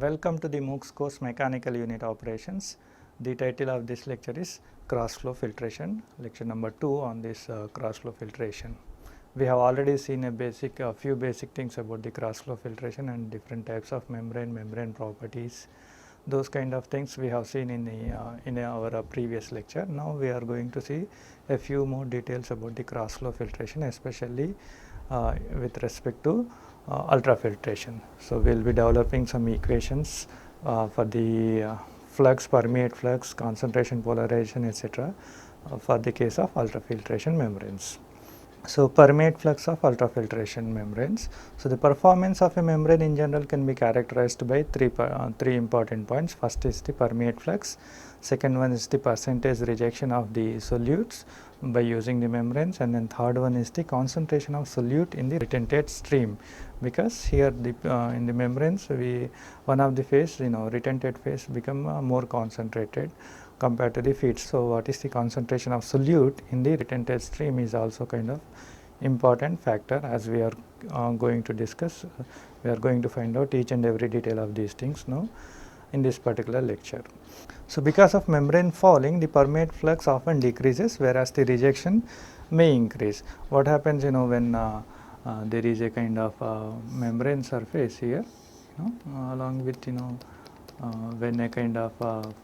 Welcome to the MOOCs course Mechanical Unit Operations. The title of this lecture is Cross Flow Filtration, lecture number 2 on this cross flow filtration. We have already seen a few basic things about the cross flow filtration and different types of membrane properties. Those kind of things we have seen in our previous lecture. Now we are going to see a few more details about the cross flow filtration, especially with respect to ultrafiltration. So we will be developing some equations for the flux, permeate flux, concentration, polarization, etc. For the case of ultrafiltration membranes. So permeate flux of ultrafiltration membranes. So the performance of a membrane in general can be characterized by three important points. First is the permeate flux, second one is the percentage rejection of the solutes by using the membranes, and then third one is the concentration of solute in the retentate stream, because here in the membranes one of the phase, retentate phase become more concentrated compared to the feeds. So what is the concentration of solute in the retentate stream is also kind of important factor, as we are going to discuss. We are going to find out each and every detail of these things now in this particular lecture. So because of membrane fouling, the permeate flux often decreases, whereas the rejection may increase. What happens when there is a kind of membrane surface here, along with when a kind of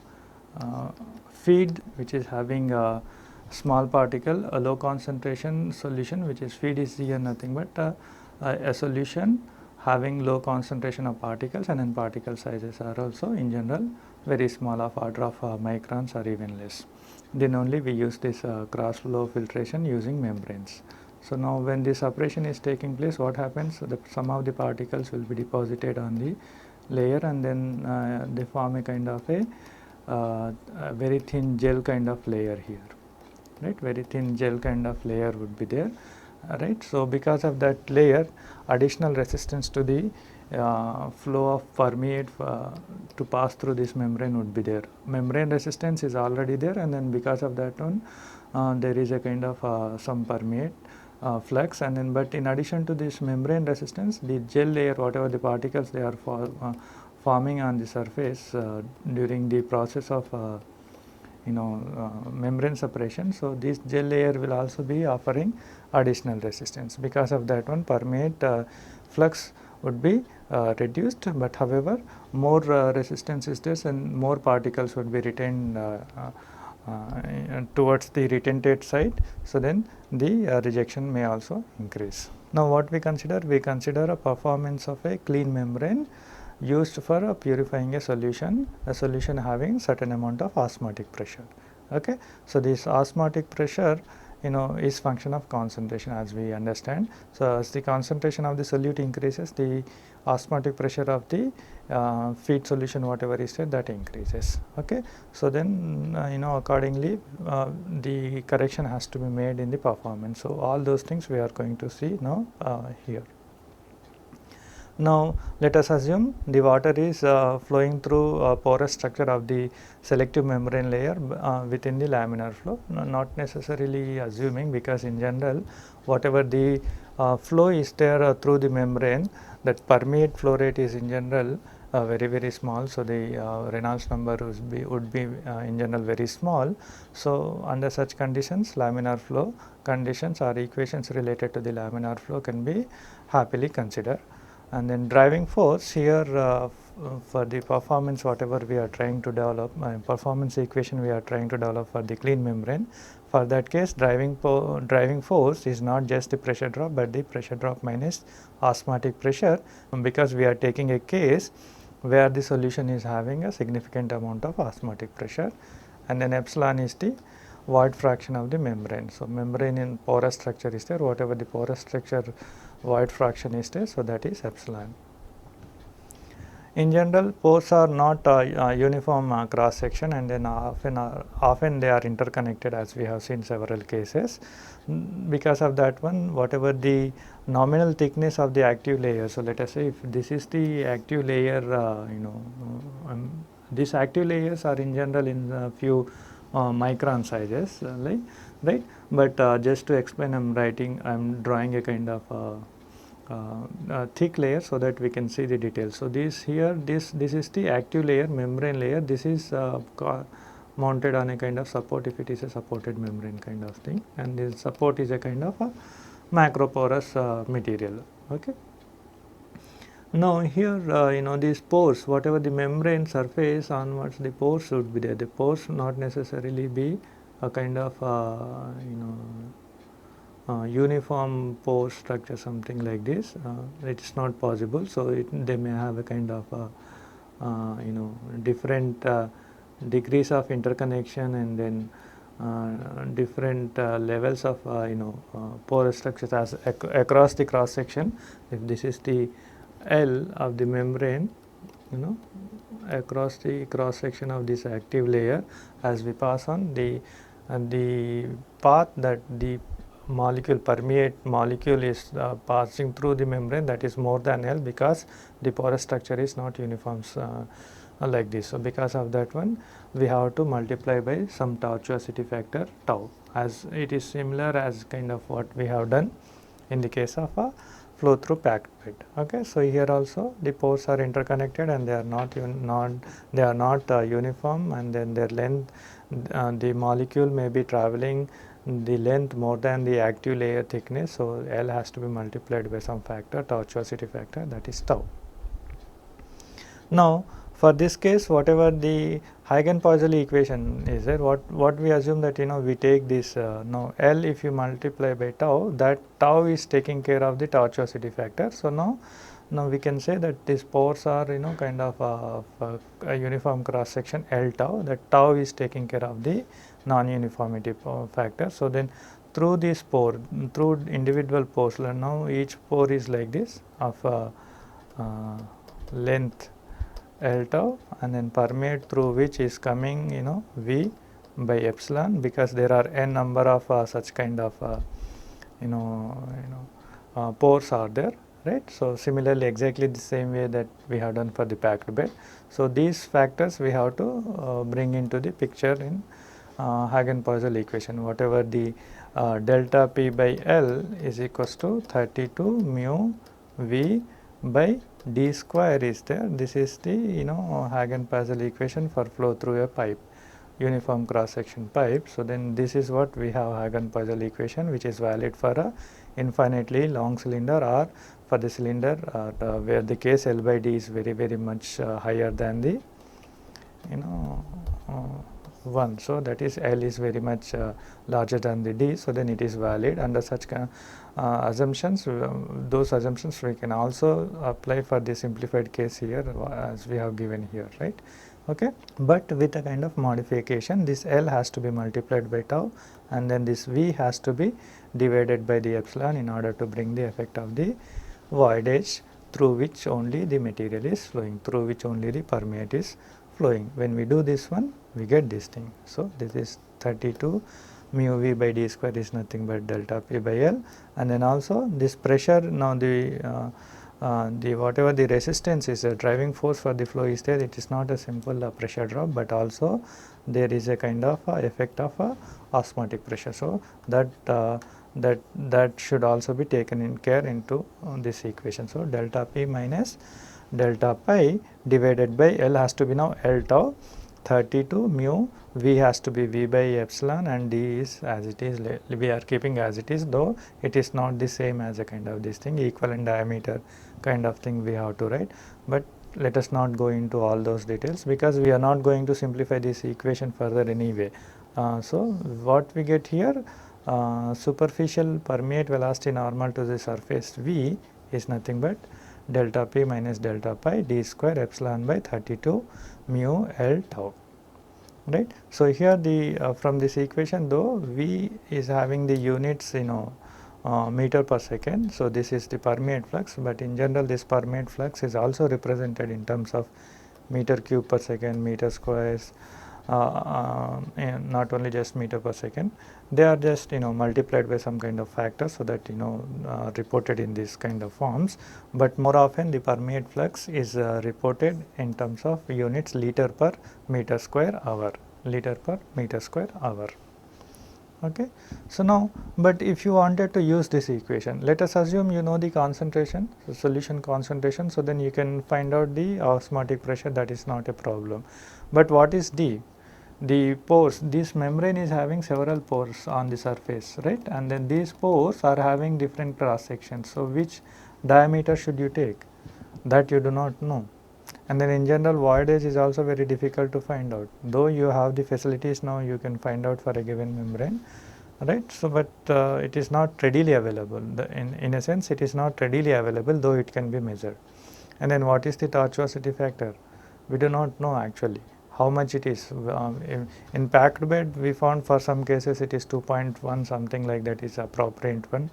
feed which is having a small particle, a low concentration solution, which is feed is here nothing but a solution having low concentration of particles, and then particle sizes are also in general very small, of order of microns or even less. Then only we use this cross flow filtration using membranes. So now when this operation is taking place, what happens? Some of the particles will be deposited on the layer, and then they form a kind of a very thin gel kind of layer here, right? Very thin gel kind of layer would be there, right? So because of that layer, additional resistance to the flow of permeate to pass through this membrane would be there. Membrane resistance is already there, and then because of that one there is a kind of some permeate flux, and then but in addition to this membrane resistance, the gel layer, whatever the particles they are forming on the surface during the process of membrane separation. So this gel layer will also be offering additional resistance. Because of that one, permeate flux would be reduced, but however more resistance is this, and more particles would be retained towards the retentate side. So then the rejection may also increase. Now what we consider? We consider a performance of a clean membrane used for purifying a solution having certain amount of osmotic pressure. Okay, so this osmotic pressure is function of concentration, as we understand. So as the concentration of the solute increases, the osmotic pressure of the feed solution, whatever is there, that increases. Okay, so then accordingly the correction has to be made in the performance. So all those things we are going to see now here. Now let us assume the water is flowing through a porous structure of the selective membrane layer within the laminar flow. Not necessarily assuming, because in general whatever the flow is there through the membrane, that permeate flow rate is in general very small. So the Reynolds number would be in general very small. So under such conditions, laminar flow conditions or equations related to the laminar flow can be happily considered. And then driving force here for the performance, whatever we are trying to develop, performance equation we are trying to develop for the clean membrane. For that case, driving force is not just the pressure drop, but the pressure drop minus osmotic pressure, because we are taking a case where the solution is having a significant amount of osmotic pressure, and then epsilon is the void fraction of the membrane. So membrane in porous structure is there, whatever the porous structure void fraction is there, so that is epsilon. In general, pores are not uniform cross section, and then often they are interconnected, as we have seen several cases. Because of that one, whatever the nominal thickness of the active layer, so let us say if this is the active layer, these active layers are in general in a few micron sizes, right? But just to explain, I am drawing a kind of thick layer so that we can see the details. So this here, this is the active layer, membrane layer. This is mounted on a kind of support if it is a supported membrane kind of thing, and this support is a kind of a macroporous material. Okay. Now here these pores, whatever the membrane surface onwards, the pores should be there. The pores not necessarily be a kind of uniform pore structure, something like this. It is not possible. So they may have a kind of different degrees of interconnection, and then different levels of porous structures as across the cross section. If this is the L of the membrane, across the cross section of this active layer, as we pass on the path that the permeate molecule is passing through the membrane, that is more than L, because the porous structure is not uniform like this. So because of that one, we have to multiply by some tortuosity factor tau, as it is similar as kind of what we have done in the case of a flow through packed bed. Okay. So here also the pores are interconnected, and they are not uniform, and then their length, the molecule may be traveling the length more than the active layer thickness. So L has to be multiplied by some factor, tortuosity factor, that is tau. Now for this case, whatever the Hagen-Poiseuille equation is there, what we assume that we take this now L, if you multiply by tau, that tau is taking care of the tortuosity factor. So now we can say that these pores are kind of a uniform cross section L tau, that tau is taking care of the non-uniformity factor. So then through this pore, through individual pores, now each pore is like this of length L tau, and then permeate through which is coming V by epsilon, because there are n number of such kind of pores are there, right. So similarly, exactly the same way that we have done for the packed bed. So these factors we have to bring into the picture in Hagen-Poiseuille equation. Whatever the delta P by L is equals to 32 mu V by d square is there. This is the Hagen-Poiseuille equation for flow through a pipe, uniform cross section pipe. So then this is what we have, Hagen-Poiseuille equation, which is valid for a infinitely long cylinder, or for the cylinder where the case L by D is very much higher than the 1. So that is L is very much larger than the D. So then it is valid. Under such assumptions, those assumptions we can also apply for the simplified case here, as we have given here, right. Okay. But with a kind of modification, this L has to be multiplied by tau, and then this V has to be divided by the epsilon in order to bring the effect of the voidage through which only the material is flowing, through which only the permeate is flowing. When we do this one, we get this thing. So this is 32 mu V by d square is nothing but delta P by L, and then also this pressure, now the whatever the resistance is, the driving force for the flow is there, it is not a simple pressure drop, but also there is a kind of effect of osmotic pressure. So that should also be taken in care into this equation. So delta P minus delta pi divided by L has to be now L tau, 32 mu, V has to be V by epsilon, and D is as it is, we are keeping as it is, though it is not the same as a kind of this thing, equivalent diameter kind of thing we have to write. But let us not go into all those details, because we are not going to simplify this equation further anyway. So what we get here, superficial permeate velocity normal to the surface V is nothing but delta P minus delta pi d square epsilon by 32 mu L tau, right. So here the from this equation, though V is having the units meter per second, so this is the permeate flux, but in general this permeate flux is also represented in terms of meter cube per second, meter squares, and not only just meter per second, they are just multiplied by some kind of factor, so that reported in this kind of forms. But more often the permeate flux is reported in terms of units liter per meter square hour, liter per meter square hour. Okay. So, now, but if you wanted to use this equation, let us assume you know the concentration, the solution concentration. So, then you can find out the osmotic pressure, that is not a problem. But what is the pores? This membrane is having several pores on the surface, right, and then these pores are having different cross sections. So, which diameter should you take? That you do not know. And then in general, voidage is also very difficult to find out, though you have the facilities now, you can find out for a given membrane, right. So, but it is not readily available, in a sense it is not readily available, though it can be measured. And then what is the tortuosity factor? We do not know actually how much it is. In packed bed we found for some cases it is 2.1, something like that is appropriate one,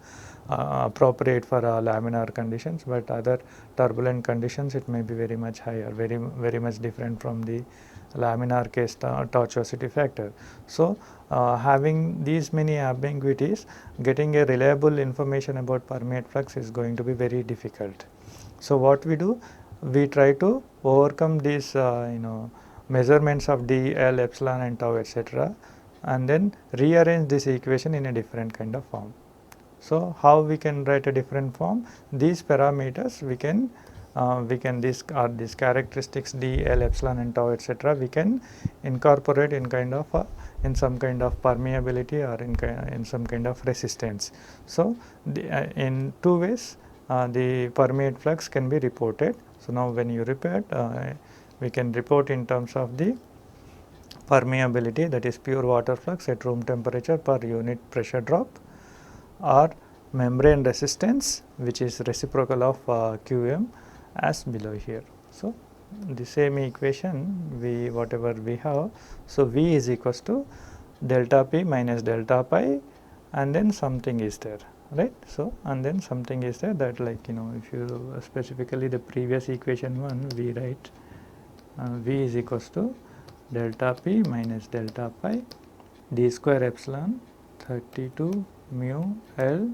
appropriate for laminar conditions, but other turbulent conditions it may be very much higher, very much different from the laminar case tortuosity factor. So, having these many ambiguities, getting a reliable information about permeate flux is going to be very difficult. So, what we do? We try to overcome these measurements of d, L, epsilon and tau, etc., and then rearrange this equation in a different kind of form. So, how we can write a different form? These parameters we can these characteristics d, L, epsilon and tau, etc., we can incorporate in kind of in some kind of permeability or in some kind of resistance. So, in two ways the permeate flux can be reported. So, now when you report, we can report in terms of the permeability, that is pure water flux at room temperature per unit pressure drop, or membrane resistance, which is reciprocal of Qm as below here. So, the same equation whatever we have. So, V is equals to delta P minus delta pi, and then something is there, right. So, and then something is there, that like if you specifically the previous equation one, we write V is equals to delta P minus delta pi d square epsilon 32 mu L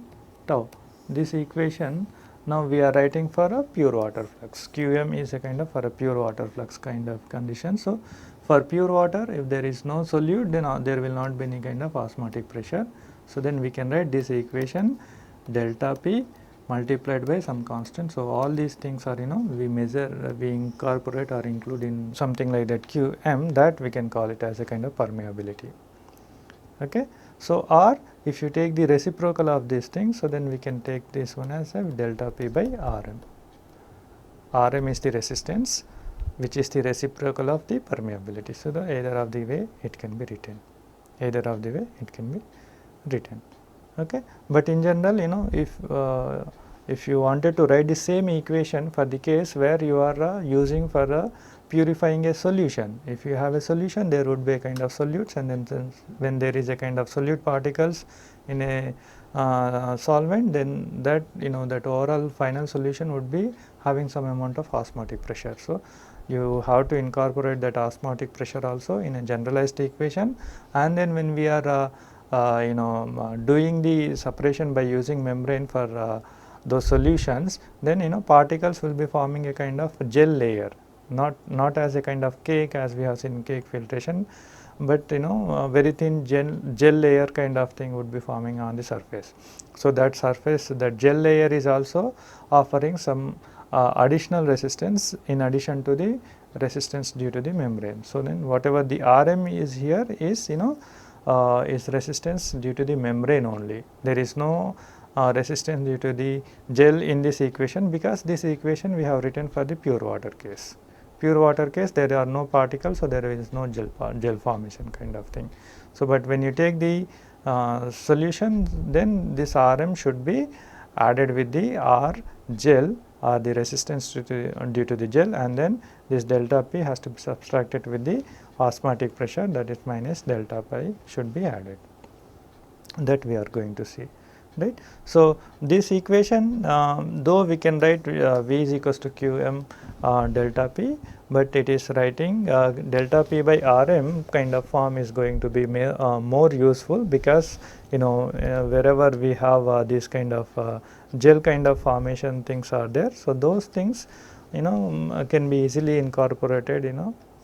tau. This equation now we are writing for a pure water flux. Qm is a kind of for a pure water flux kind of condition. So, for pure water, if there is no solute, then there will not be any kind of osmotic pressure. So, then we can write this equation delta P multiplied by some constant. So, all these things are we measure, we incorporate or include in something like that Qm, that we can call it as a kind of permeability. Okay. So, or if you take the reciprocal of these things, so then we can take this one as a delta P by Rm. Rm is the resistance, which is the reciprocal of the permeability. So, either of the way it can be written, either of the way it can be written. Okay. But in general, if you wanted to write the same equation for the case where you are using for purifying a solution, if you have a solution, there would be a kind of solutes, and then when there is a kind of solute particles in a solvent, then that that overall final solution would be having some amount of osmotic pressure. So, you have to incorporate that osmotic pressure also in a generalized equation, and then when we are doing the separation by using membrane for those solutions, then particles will be forming a kind of gel layer, not as a kind of cake as we have seen in cake filtration, but very thin gel layer kind of thing would be forming on the surface. So, that surface, that gel layer is also offering some additional resistance in addition to the resistance due to the membrane. So, then whatever the Rm is here is is resistance due to the membrane only. There is no resistance due to the gel in this equation, because this equation we have written for the pure water case. Pure water case, there are no particles, so there is no gel formation kind of thing. So, but when you take the solution, then this Rm should be added with the R gel or the resistance due to the gel, and then this delta P has to be subtracted with the osmotic pressure, that is minus delta pi should be added, that we are going to see, right. So, this equation, though we can write V is equals to Qm delta P, but it is writing delta P by Rm kind of form is going to be more useful, because wherever we have this kind of gel kind of formation things are there. So, those things can be easily incorporated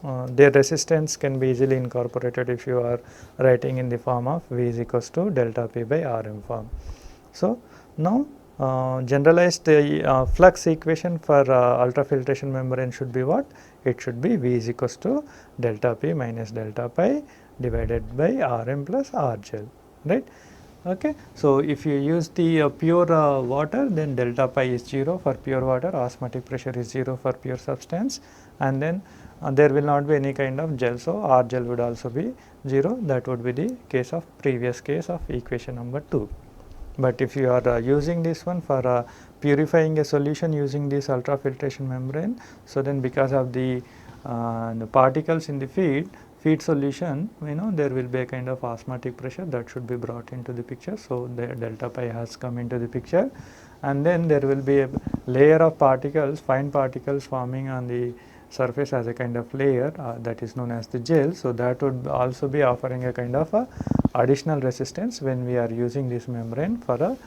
their resistance can be easily incorporated if you are writing in the form of V is equals to delta P by Rm form. So, now generalized flux equation for ultrafiltration membrane should be what? It should be V is equals to delta P minus delta pi divided by Rm plus R gel, right. Okay. So, if you use the pure water, then delta pi is 0 for pure water, osmotic pressure is 0 for pure substance, and then there will not be any kind of gel. So, R gel would also be 0. That would be the case of previous case of equation number 2. But if you are using this one for purifying a solution using this ultrafiltration membrane, so then because of the particles in the feed solution, there will be a kind of osmotic pressure that should be brought into the picture. So, the delta pi has come into the picture, and then there will be a layer of particles, fine particles forming on the surface as a kind of layer that is known as the gel. So, that would also be offering a kind of additional resistance when we are using this membrane for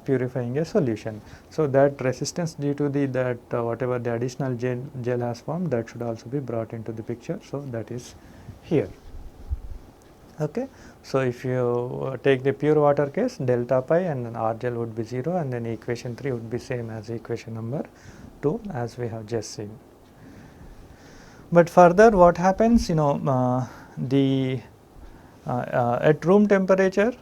purifying a solution. So, that resistance due to the whatever the additional gel has formed, that should also be brought into the picture. So, that is here. Okay. So, if you take the pure water case, delta pi and then R gel would be 0, and then equation 3 would be same as equation number 2 as we have just seen. But further what happens, at room temperature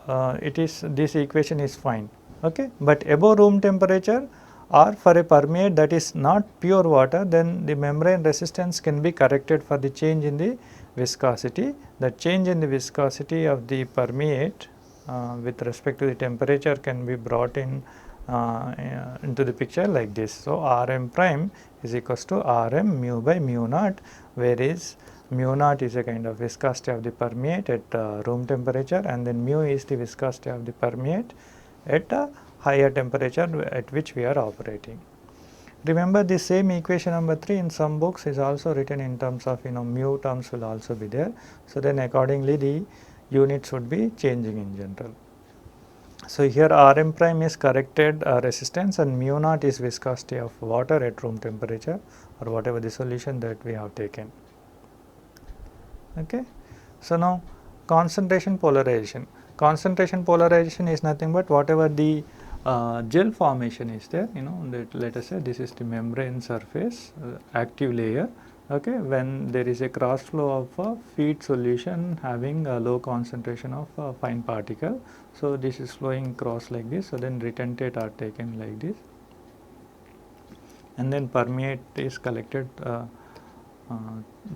this equation is fine, okay. But above room temperature or for a permeate that is not pure water, then the membrane resistance can be corrected for the change in the viscosity. The change in the viscosity of the permeate with respect to the temperature can be brought in into the picture like this. So, Rm prime is equals to Rm mu by mu naught, whereas mu naught is a kind of viscosity of the permeate at room temperature, and then mu is the viscosity of the permeate at a higher temperature at which we are operating. Remember, the same equation number 3 in some books is also written in terms of mu terms will also be there. So, then accordingly the units would be changing in general. So, here Rm prime is corrected resistance and mu naught is viscosity of water at room temperature or whatever the solution that we have taken. Okay. So, now concentration polarization. Concentration polarization is nothing but whatever the gel formation is there, that let us say this is the membrane surface active layer. Okay, when there is a cross flow of a feed solution having a low concentration of fine particle. So, this is flowing cross like this. So, then retentate are taken like this, and then permeate is collected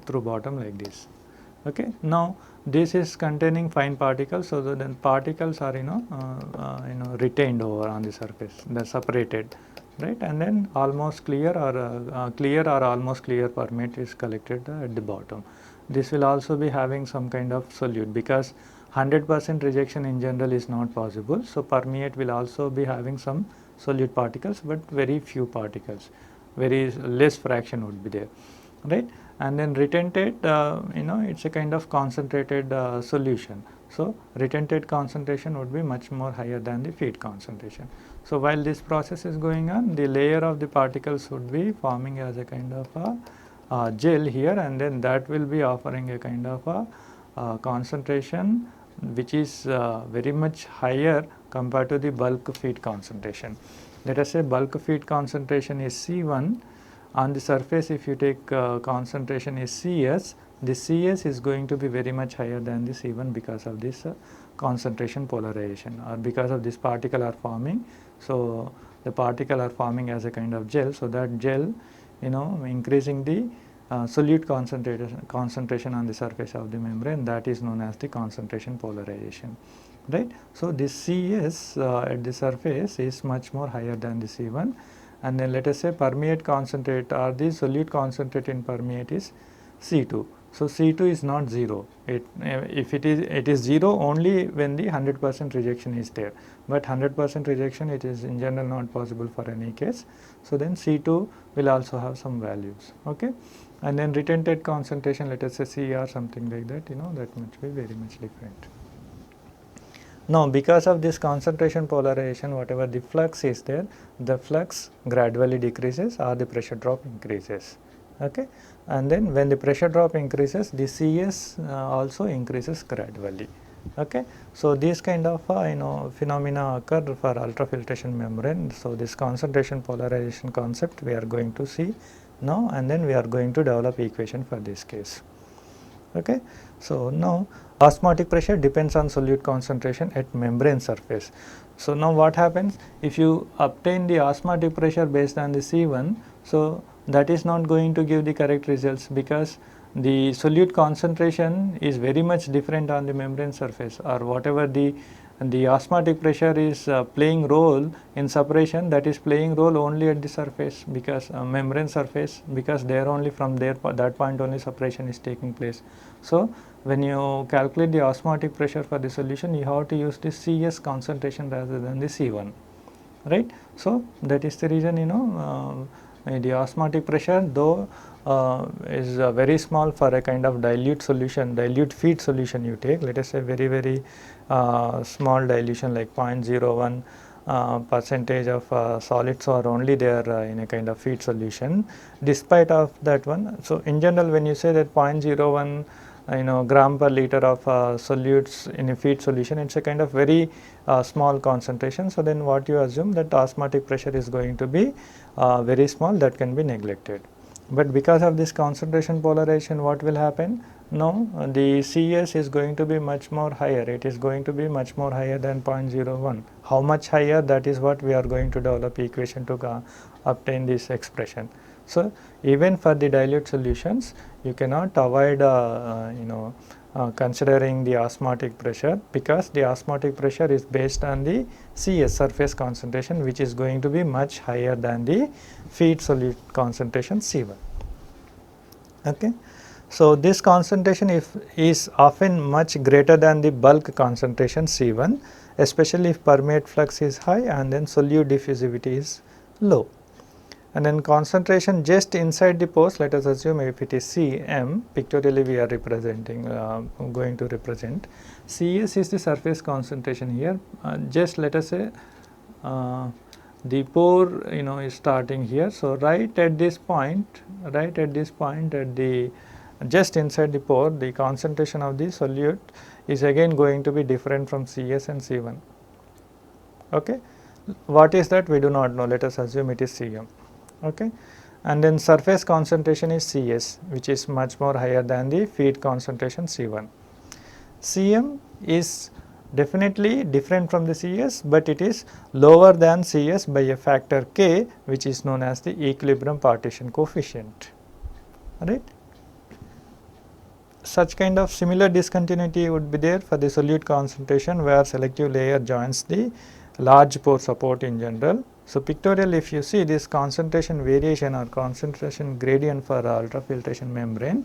through bottom like this. Okay. Now, this is containing fine particles. So, then particles are retained over on the surface, they are separated, right, and then almost clear or almost clear permeate is collected at the bottom. This will also be having some kind of solute, because 100% rejection in general is not possible. So, permeate will also be having some solute particles, but very few particles, very less fraction would be there, right. And then retentate, it is a kind of concentrated solution. So, retentate concentration would be much more higher than the feed concentration. So, while this process is going on, the layer of the particles would be forming as a kind of a gel here, and then that will be offering a kind of a concentration which is very much higher compared to the bulk feed concentration. Let us say bulk feed concentration is C1. On the surface, if you take concentration is Cs, the Cs is going to be very much higher than the C1 because of this concentration polarization, or because of this particle are forming. So, the particle are forming as a kind of gel. So, that gel increasing the solute concentration on the surface of the membrane, that is known as the concentration polarization, right. So, this Cs at the surface is much more higher than the C1. And then let us say permeate concentrate or the solute concentrate in permeate is C2. So, C2 is not 0, if it is 0 only when the 100% rejection is there, but 100% rejection it is in general not possible for any case. So, then C2 will also have some values, okay. And then retentate concentration, let us say C or something like that, that must be very much different. Now, because of this concentration polarization, whatever the flux is there, the flux gradually decreases or the pressure drop increases. okay, and then when the pressure drop increases, the Cs also increases gradually. Okay. So, these kind of phenomena occur for ultrafiltration membrane. So, this concentration polarization concept we are going to see now, and then we are going to develop equation for this case. Okay. So, now osmotic pressure depends on solute concentration at membrane surface. So, now what happens if you obtain the osmotic pressure based on the C1, so that is not going to give the correct results, because the solute concentration is very much different on the membrane surface, or whatever the osmotic pressure is playing role in separation, that is playing role only at the surface, because membrane surface, because there only from there that point only separation is taking place. So, when you calculate the osmotic pressure for the solution, you have to use the Cs concentration rather than the C1, right. So, that is the reason the osmotic pressure, though is very small for a kind of dilute solution, dilute feed solution you take, let us say very small dilution like 0.01 percentage of solids are only there in a kind of feed solution. Despite of that one, so in general when you say that 0.01 gram per liter of solutes in a feed solution, it's a kind of very small concentration. So, then what you assume that osmotic pressure is going to be very small, that can be neglected. But because of this concentration polarization, what will happen? Now, the Cs is going to be much more higher, it is going to be much more higher than 0.01. How much higher, that is what we are going to develop equation to obtain this expression. So, even for the dilute solutions, you cannot avoid considering the osmotic pressure, because the osmotic pressure is based on the Cs surface concentration, which is going to be much higher than the feed solute concentration C1. Okay. So, this concentration is often much greater than the bulk concentration C1, especially if permeate flux is high and then solute diffusivity is low. And then concentration just inside the pores, let us assume if it is Cm, pictorially we are representing, going to represent. Cs is the surface concentration here, just let us say the pore is starting here. So, right at this point at the just inside the pore, the concentration of the solute is again going to be different from Cs and C1. Okay. What is that? We do not know, let us assume it is Cm. Okay. And then surface concentration is Cs, which is much more higher than the feed concentration C1. Cm is definitely different from the Cs, but it is lower than Cs by a factor k, which is known as the equilibrium partition coefficient, right. Such kind of similar discontinuity would be there for the solute concentration, where selective layer joins the large pore support in general. So, pictorial, if you see this concentration variation or concentration gradient for ultrafiltration membrane.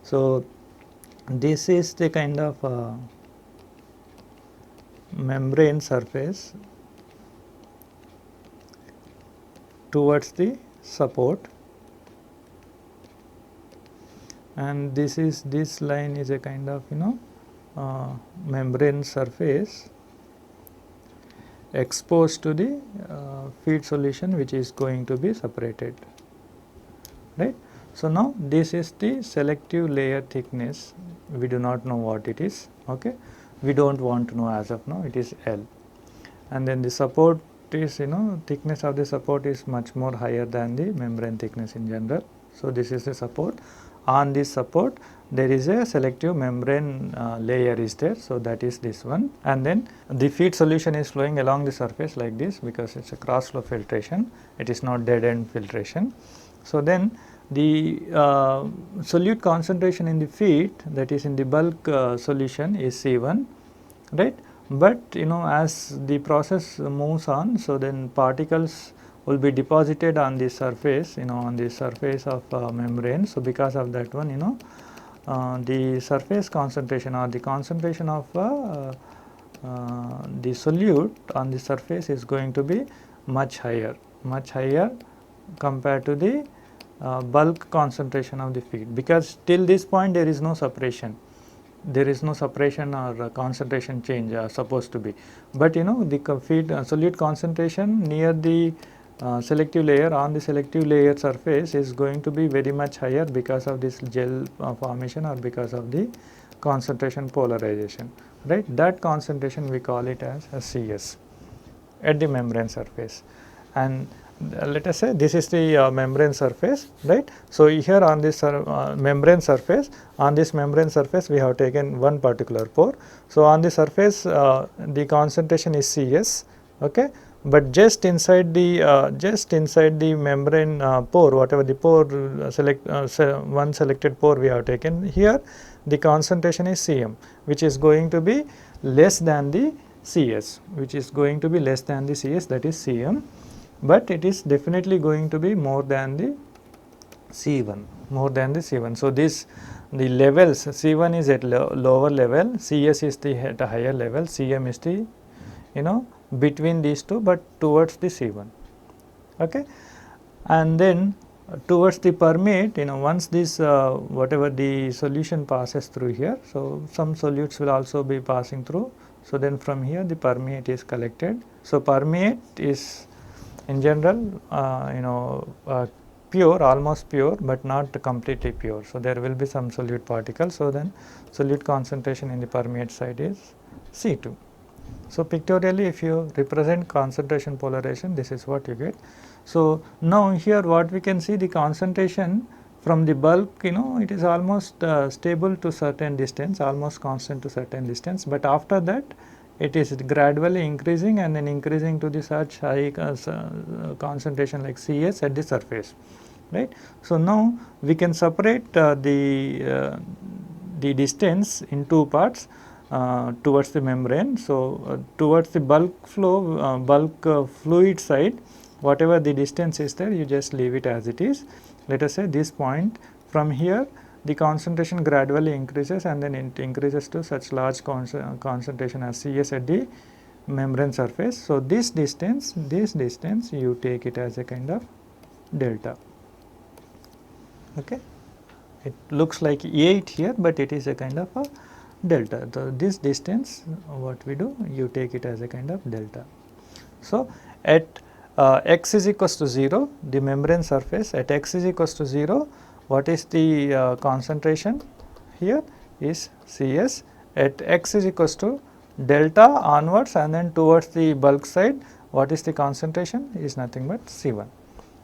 So, this is the kind of membrane surface towards the support, and this line is a kind of membrane surface exposed to the feed solution, which is going to be separated, right. So, now this is the selective layer thickness, we do not know what it is, okay. We do not want to know as of now, it is L, and then the support is thickness of the support is much more higher than the membrane thickness in general. So, this is the support. On this support there is a selective membrane layer is there. So, that is this one, and then the feed solution is flowing along the surface like this, because it is a cross flow filtration, it is not dead end filtration. So, then the solute concentration in the feed, that is in the bulk solution, is C1, right. But as the process moves on, so then particles will be deposited on the surface, on the surface of membrane. So, because of that one, the surface concentration or the concentration of the solute on the surface is going to be much higher compared to the bulk concentration of the feed, because till this point there is no separation. There is no separation or concentration change supposed to be, but the feed solute concentration near the selective layer on the selective layer surface is going to be very much higher because of this gel formation or because of the concentration polarization, right. That concentration we call it as a CS at the membrane surface. And let us say this is the membrane surface, right. So, here on this membrane surface, on this membrane surface we have taken one particular pore. So, on the surface the concentration is CS, okay, but just inside the membrane pore, whatever the pore one selected pore we have taken, here the concentration is Cm, which is going to be less than the CS, which is going to be less than the CS, that is Cm, but it is definitely going to be more than the C1, more than the C1. So, this the levels C1 is at lower level, CS is the at a higher level, Cm is the between these two, but towards the C1, okay. And then towards the permeate, once this whatever the solution passes through here, so some solutes will also be passing through. So, then from here the permeate is collected. So, permeate is in general pure, almost pure, but not completely pure. So, there will be some solute particles. So, then solute concentration in the permeate side is C2. So, pictorially if you represent concentration polarization, this is what you get. So, now here what we can see, the concentration from the bulk, it is almost stable to certain distance, almost constant to certain distance, but after that it is gradually increasing and then increasing to the such high concentration like CS at the surface, right. So, now we can separate the distance in two parts towards the membrane. So, towards the bulk flow, fluid side, whatever the distance is there, you just leave it as it is. Let us say this point, from here the concentration gradually increases and then it increases to such large concentration as CS at the membrane surface. So, this distance you take it as a kind of delta, okay. It looks like 8 here, but it is a kind of a delta. So, this distance what we do, you take it as a kind of delta. So, at x is equals to 0, the membrane surface at x is equals to 0, what is the concentration here is CS. At x is equals to delta onwards and then towards the bulk side, what is the concentration is nothing but C1.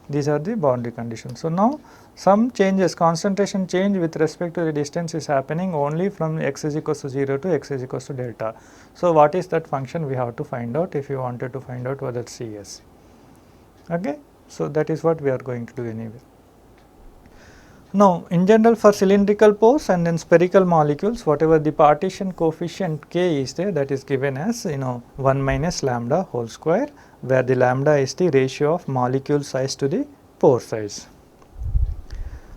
These are the boundary conditions. So, now some changes, concentration change with respect to the distance is happening only from x is equals to 0 to x is equals to delta. So, what is that function we have to find out if you wanted to find out whether CS, okay. So, that is what we are going to do anyway. Now, in general for cylindrical pores and then spherical molecules, whatever the partition coefficient K is there, that is given as 1 minus lambda whole square, where the lambda is the ratio of molecule size to the pore size.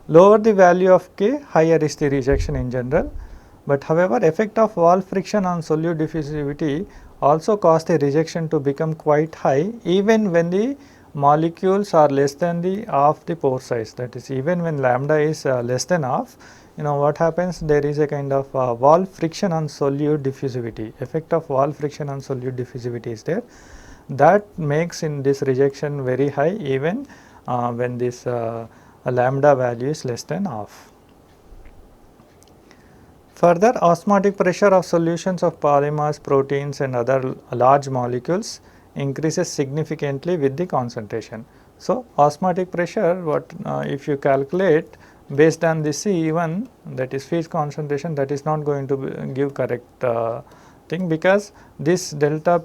Lower the value of K, higher is the rejection in general, but however effect of wall friction on solute diffusivity also cause the rejection to become quite high even when the molecules are less than the half the pore size. That is, even when lambda is less than half, what happens, there is a kind of wall friction on solute diffusivity, effect of wall friction on solute diffusivity is there, that makes in this rejection very high even when this lambda value is less than half. Further, osmotic pressure of solutions of polymers, proteins and other large molecules increases significantly with the concentration. So, osmotic pressure, what if you calculate based on the C1, that is phase concentration, that is not going to give correct thing, because this delta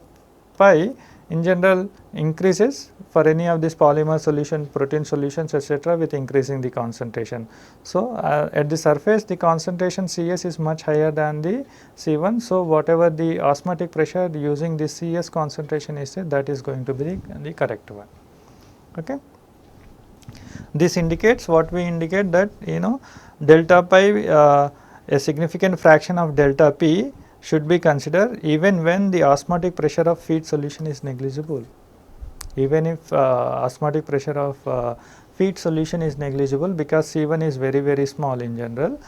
pi in general increases for any of these polymer solution, protein solutions etc., with increasing the concentration. So, at the surface the concentration CS is much higher than the C1. So, whatever the osmotic pressure using the CS concentration is there, that is going to be the correct one, okay. This indicates what we indicate, that delta pi, a significant fraction of delta P should be considered even when the osmotic pressure of feed solution is negligible. Even if osmotic pressure of feed solution is negligible, because C1 is very small in general,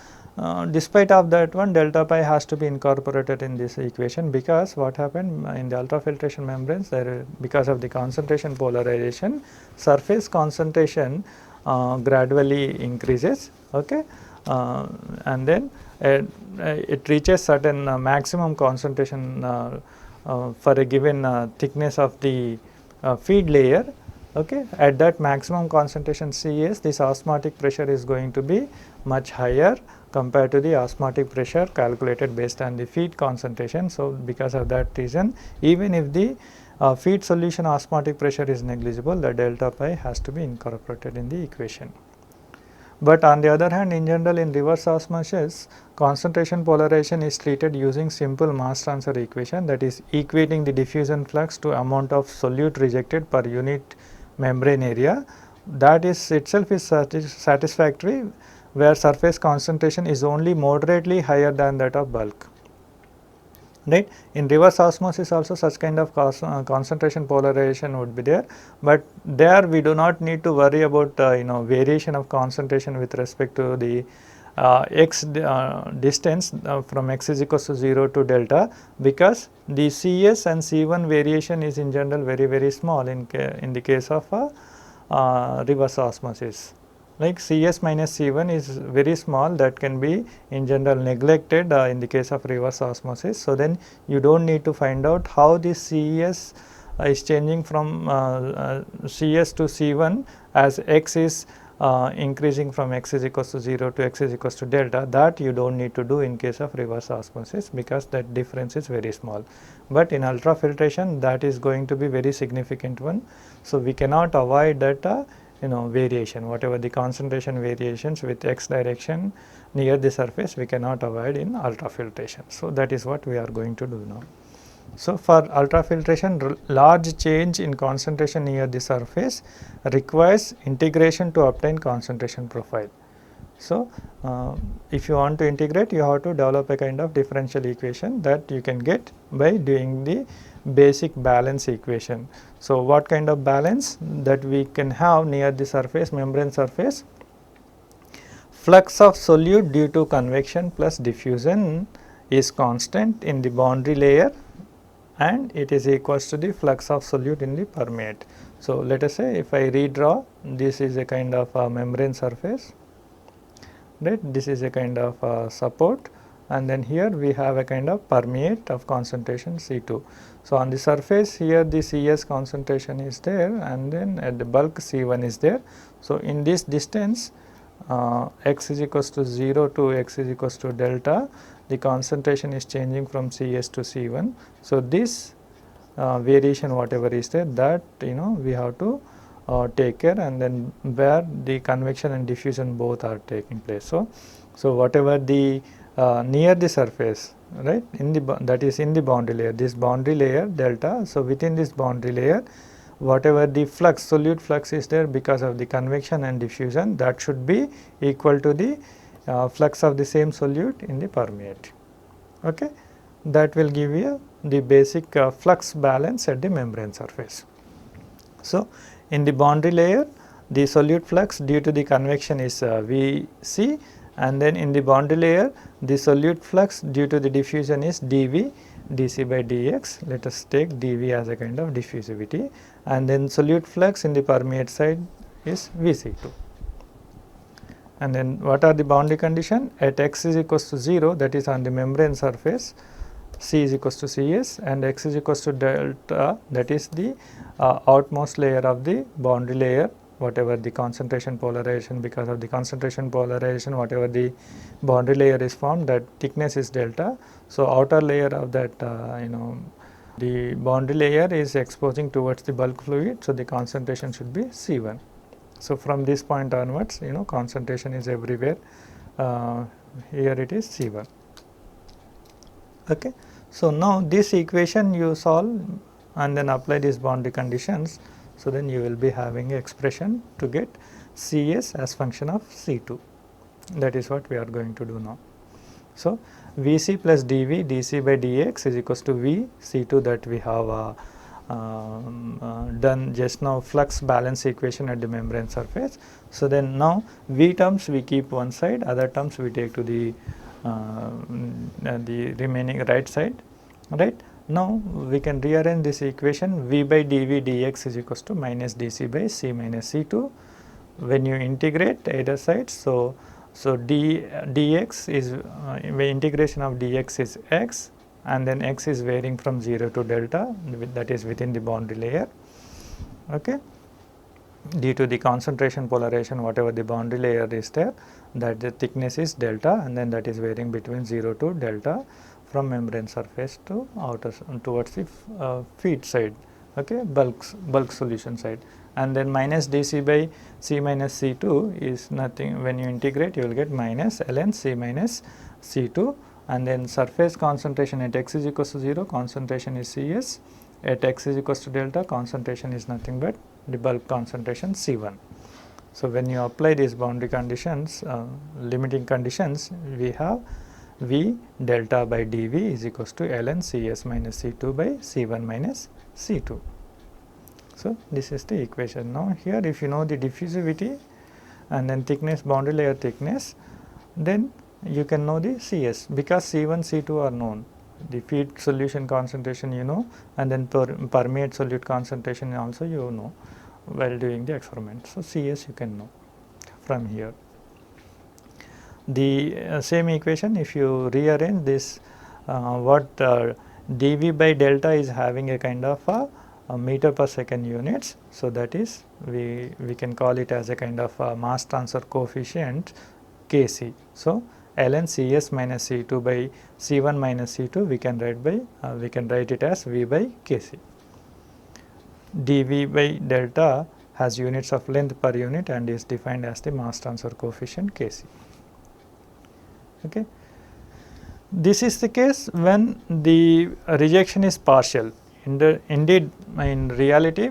Despite of that one, delta pi has to be incorporated in this equation, because what happened in the ultrafiltration membranes, there because of the concentration polarization, surface concentration gradually increases, okay, and then it reaches certain maximum concentration for a given thickness of the feed layer. Okay. At that maximum concentration Cs, this osmotic pressure is going to be much higher compared to the osmotic pressure calculated based on the feed concentration. So, because of that reason, even if the feed solution osmotic pressure is negligible, the delta pi has to be incorporated in the equation. But on the other hand, in general, in reverse osmosis, concentration polarization is treated using simple mass transfer equation, that is equating the diffusion flux to amount of solute rejected per unit membrane area. That is itself is satisfactory, where surface concentration is only moderately higher than that of bulk. Right. In reverse osmosis also such kind of concentration polarization would be there, but there we do not need to worry about variation of concentration with respect to the x distance from x is equals to 0 to delta, because the Cs and C1 variation is in general very small in the case of reverse osmosis. Like Cs minus C1 is very small, that can be in general neglected in the case of reverse osmosis. So, then you do not need to find out how this Cs is changing from Cs to C1 as x is increasing from x is equals to 0 to x is equals to delta. That you do not need to do in case of reverse osmosis, because that difference is very small. But in ultrafiltration, that is going to be very significant one. So, we cannot avoid that variation, whatever the concentration variations with x direction near the surface, we cannot avoid in ultrafiltration. So, that is what we are going to do now. So, for ultrafiltration, large change in concentration near the surface requires integration to obtain concentration profile. So, if you want to integrate, you have to develop a kind of differential equation that you can get by doing the basic balance equation. So, what kind of balance that we can have near the surface, membrane surface? Flux of solute due to convection plus diffusion is constant in the boundary layer, and it is equals to the flux of solute in the permeate. So, let us say if I redraw, this is a kind of membrane surface, right, this is a kind of support, and then here we have a kind of permeate of concentration C2. So, on the surface here the Cs concentration is there, and then at the bulk C1 is there. So, in this distance x is equals to 0 to x is equals to delta, the concentration is changing from Cs to C1. So, this variation whatever is there, that we have to take care, and then where the convection and diffusion both are taking place. So whatever the near the surface, right, in the that is in the boundary layer, this boundary layer delta. So, within this boundary layer, whatever the flux, solute flux is there because of the convection and diffusion, that should be equal to the flux of the same solute in the permeate. Okay. That will give you the basic flux balance at the membrane surface. So, in the boundary layer, the solute flux due to the convection is Vc, and then in the boundary layer the solute flux due to the diffusion is dV dC by dx. Let us take dV as a kind of diffusivity, and then solute flux in the permeate side is Vc2. And then what are the boundary condition? At x is equals to 0, that is on the membrane surface, C is equals to Cs, and x is equals to delta, that is the outmost layer of the boundary layer, whatever the concentration polarization, because of the concentration polarization whatever the boundary layer is formed, that thickness is delta. So, outer layer of that the boundary layer is exposing towards the bulk fluid. So, the concentration should be C1. So, from this point onwards concentration is everywhere, here it is C1. Okay. So, now this equation you solve and then apply these boundary conditions. So, then you will be having an expression to get Cs as function of C2. That is what we are going to do now. So, Vc plus dV dC by dx is equals to V C2, that we have done just now flux balance equation at the membrane surface. So, then now V terms we keep one side, other terms we take to the remaining right side, right. Now, we can rearrange this equation. V by dV dx is equals to minus dC by C minus C2 when you integrate either side. So, dx is integration of dx is x, and then x is varying from 0 to delta, that is within the boundary layer, okay. Due to the concentration polarization, whatever the boundary layer is there, that the thickness is delta, and then that is varying between 0 to delta from membrane surface to outer towards the feed side, okay, bulk solution side. And then minus dC by C minus C2 is nothing, when you integrate you will get minus ln C minus C2, and then surface concentration at x is equals to 0, concentration is Cs, at x is equals to delta, concentration is nothing but the bulk concentration C1. So, when you apply these boundary conditions, limiting conditions, we have V delta by dV is equals to ln Cs minus C2 by C1 minus C2. So, this is the equation. Now, here if you know the diffusivity and then thickness, boundary layer thickness, then you can know the Cs, because C1, C2 are known, the feed solution concentration you know, and then permeate solute concentration also you know while doing the experiment. So, Cs you can know from here. The same equation, if you rearrange this, what dV by delta is having a kind of a meter per second units. So, that is we can call it as a kind of a mass transfer coefficient Kc. So, ln Cs minus C2 by C1 minus C2 we can write it as V by Kc. dV by delta has units of length per unit and is defined as the mass transfer coefficient Kc. Okay. This is the case when the rejection is partial. Indeed, in reality,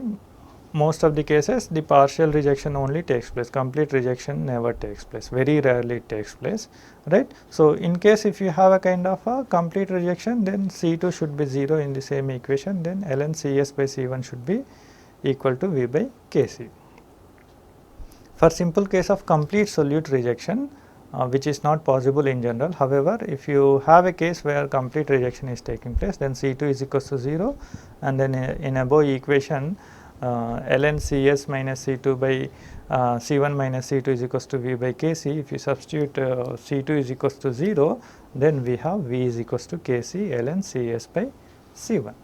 most of the cases the partial rejection only takes place, complete rejection never takes place, very rarely it takes place, right. So, in case if you have a kind of a complete rejection, then C2 should be 0 in the same equation, then ln Cs by C1 should be equal to V by Kc. For simple case of complete solute rejection, which is not possible in general. However, if you have a case where complete rejection is taking place, then C2 is equals to 0, and then in above equation ln Cs minus C2 by C1 minus C2 is equals to V by Kc. If you substitute C2 is equals to 0, then we have V is equals to Kc ln Cs by C1.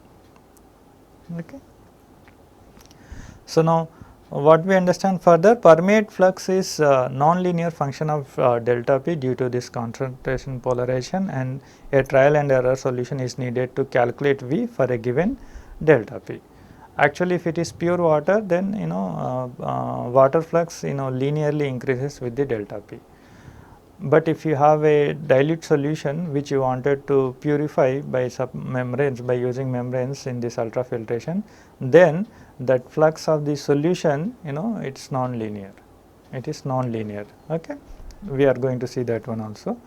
Okay. So, now what we understand further, permeate flux is non-linear function of delta P due to this concentration polarization, and a trial and error solution is needed to calculate V for a given delta P. Actually, if it is pure water, then water flux linearly increases with the delta P. But if you have a dilute solution which you wanted to purify by membranes, by using membranes in this ultrafiltration, then that flux of the solution it is non-linear, okay. We are going to see that one also.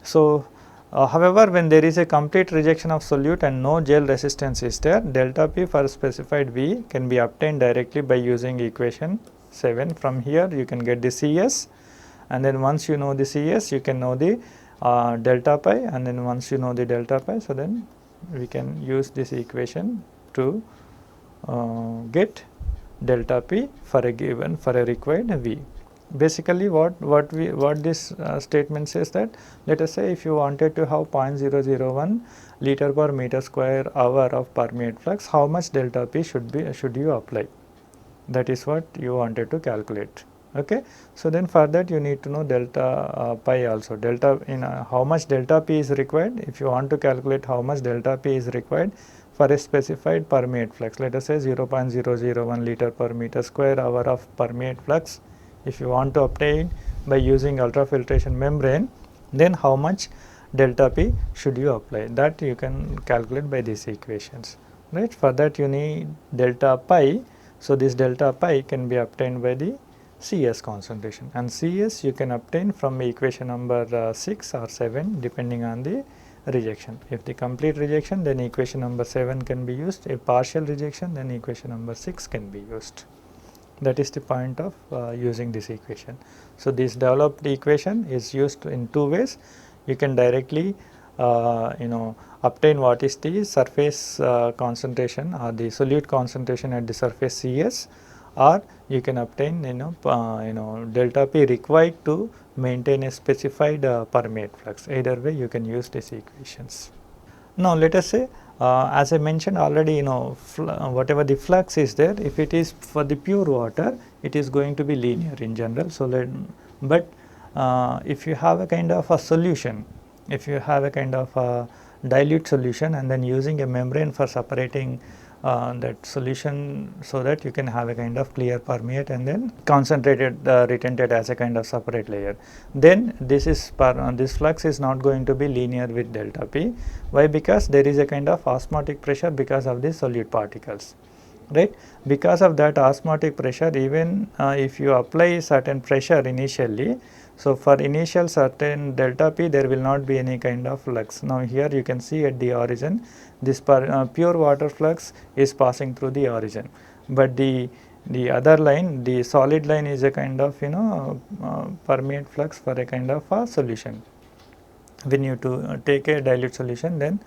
So, however, when there is a complete rejection of solute and no gel resistance is there, delta P for specified V can be obtained directly by using equation 7. From here you can get the Cs, and then once you know the Cs you can know the delta pi, and then once you know the delta pi, so then we can use this equation to get delta P for a required V. Basically what this statement says, that let us say if you wanted to have 0.001 liter per meter square hour of permeate flux, how much delta P should you apply? That is what you wanted to calculate. Okay. So, then for that you need to know delta pi also, how much delta P is required. If you want to calculate how much delta P is required for a specified permeate flux, let us say 0.001 liter per meter square hour of permeate flux, if you want to obtain by using ultrafiltration membrane, then how much delta P should you apply? That you can calculate by these equations, right. For that you need delta pi. So, this delta pi can be obtained by the Cs concentration, and Cs you can obtain from equation number 6 or 7 depending on the rejection. If the complete rejection, then equation number 7 can be used. If partial rejection, then equation number 6 can be used. That is the point of using this equation. So, this developed equation is used in two ways. You can directly obtain what is the surface concentration or the solute concentration at the surface CS, or you can obtain delta P required to maintain a specified permeate flux. Either way you can use these equations. Now, let us say as I mentioned already, whatever the flux is there, if it is for the pure water, it is going to be linear in general. So, but if you have a kind of a solution, if you have a kind of a dilute solution and then using a membrane for separating that solution, so that you can have a kind of clear permeate and then concentrated retentate as a kind of separate layer, then this flux is not going to be linear with delta P. Why? Because there is a kind of osmotic pressure because of the solute particles, right. Because of that osmotic pressure, even if you apply certain pressure initially, so for initial certain delta P there will not be any kind of flux. Now, here you can see at the origin this pure water flux is passing through the origin, but the other line, the solid line, is a kind of permeate flux for a kind of a solution. When you take a dilute solution, then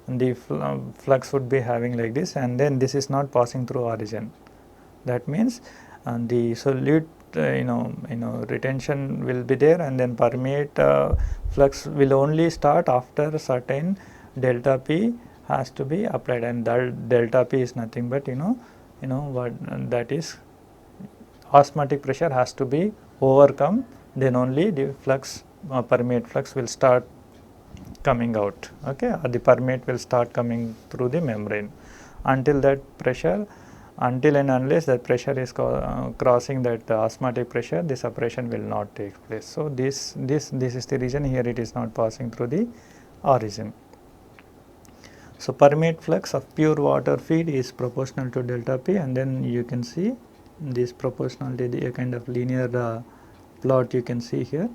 the flux would be having like this, and then this is not passing through origin. That means the solute retention will be there, and then permeate flux will only start after certain delta P has to be applied, and that delta P is nothing but what that is, osmotic pressure has to be overcome, then only the flux permeate flux will start coming out, okay, or the permeate will start coming through the membrane. Until that pressure, until and unless that pressure is crossing that osmotic pressure, the separation will not take place. So, this is the reason here it is not passing through the origin. So, permeate flux of pure water feed is proportional to delta P, and then you can see this proportionality, a kind of linear plot you can see here,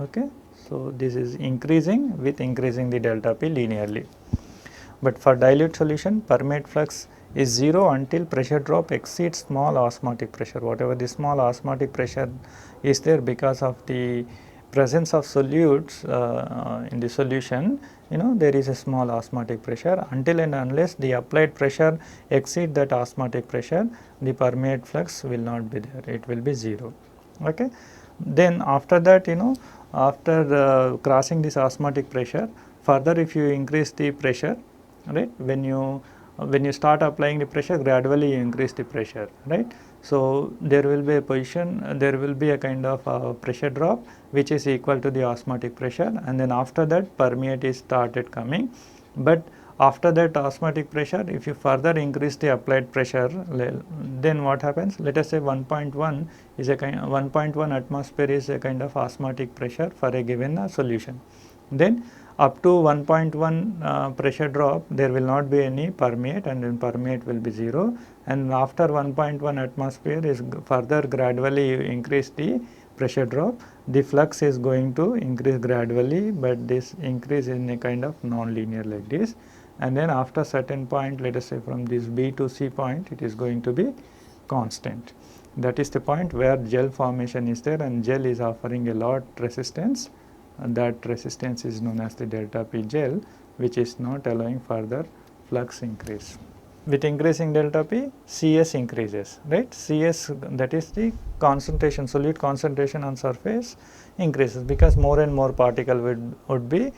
okay. So, this is increasing with increasing the delta P linearly. But for dilute solution, permeate flux is 0 until pressure drop exceeds small osmotic pressure. Whatever the small osmotic pressure is there, because of the presence of solutes in the solution, there is a small osmotic pressure. Until and unless the applied pressure exceed that osmotic pressure, the permeate flux will not be there, it will be 0, okay. Then after that, after crossing this osmotic pressure, further if you increase the pressure, right, when you start applying the pressure, gradually you increase the pressure, right. So, there will be a position, there will be a kind of pressure drop which is equal to the osmotic pressure, and then after that permeate is started coming. But after that osmotic pressure, if you further increase the applied pressure, then what happens? Let us say 1.1 is a kind of 1.1 atmosphere is a kind of osmotic pressure for a given solution. Then up to 1.1 pressure drop, there will not be any permeate, and then permeate will be 0, and after 1.1 atmosphere is further gradually you increase the pressure drop, the flux is going to increase gradually, but this increase in a kind of non-linear like this, and then after certain point, let us say from this B to C point, it is going to be constant. That is the point where gel formation is there, and gel is offering a lot resistance, and that resistance is known as the delta P gel, which is not allowing further flux increase. With increasing delta P, CS increases, right. CS, that is the concentration, solute concentration on surface increases, because more and more particle would be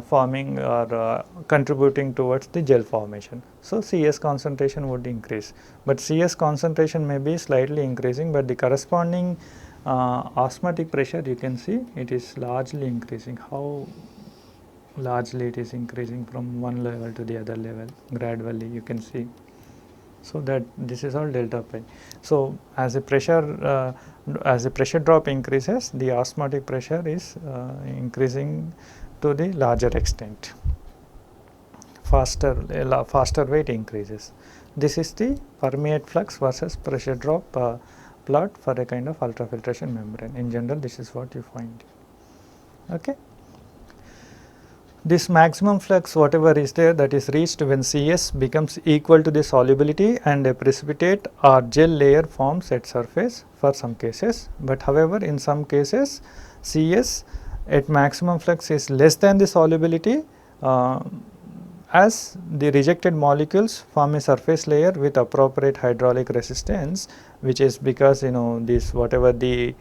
forming or contributing towards the gel formation. So, CS concentration would increase, but CS concentration may be slightly increasing, but the corresponding osmotic pressure, you can see it is largely increasing. How largely it is increasing from one level to the other level gradually, you can see. So, that this is all delta P. So, as the pressure drop increases, the osmotic pressure is increasing to the larger extent, faster rate increases. This is the permeate flux versus pressure drop plot for a kind of ultrafiltration membrane. In general, this is what you find, okay. This maximum flux whatever is there, that is reached when Cs becomes equal to the solubility and a precipitate or gel layer forms at surface for some cases, but however in some cases Cs at maximum flux is less than the solubility, as the rejected molecules form a surface layer with appropriate hydraulic resistance, which is because this whatever the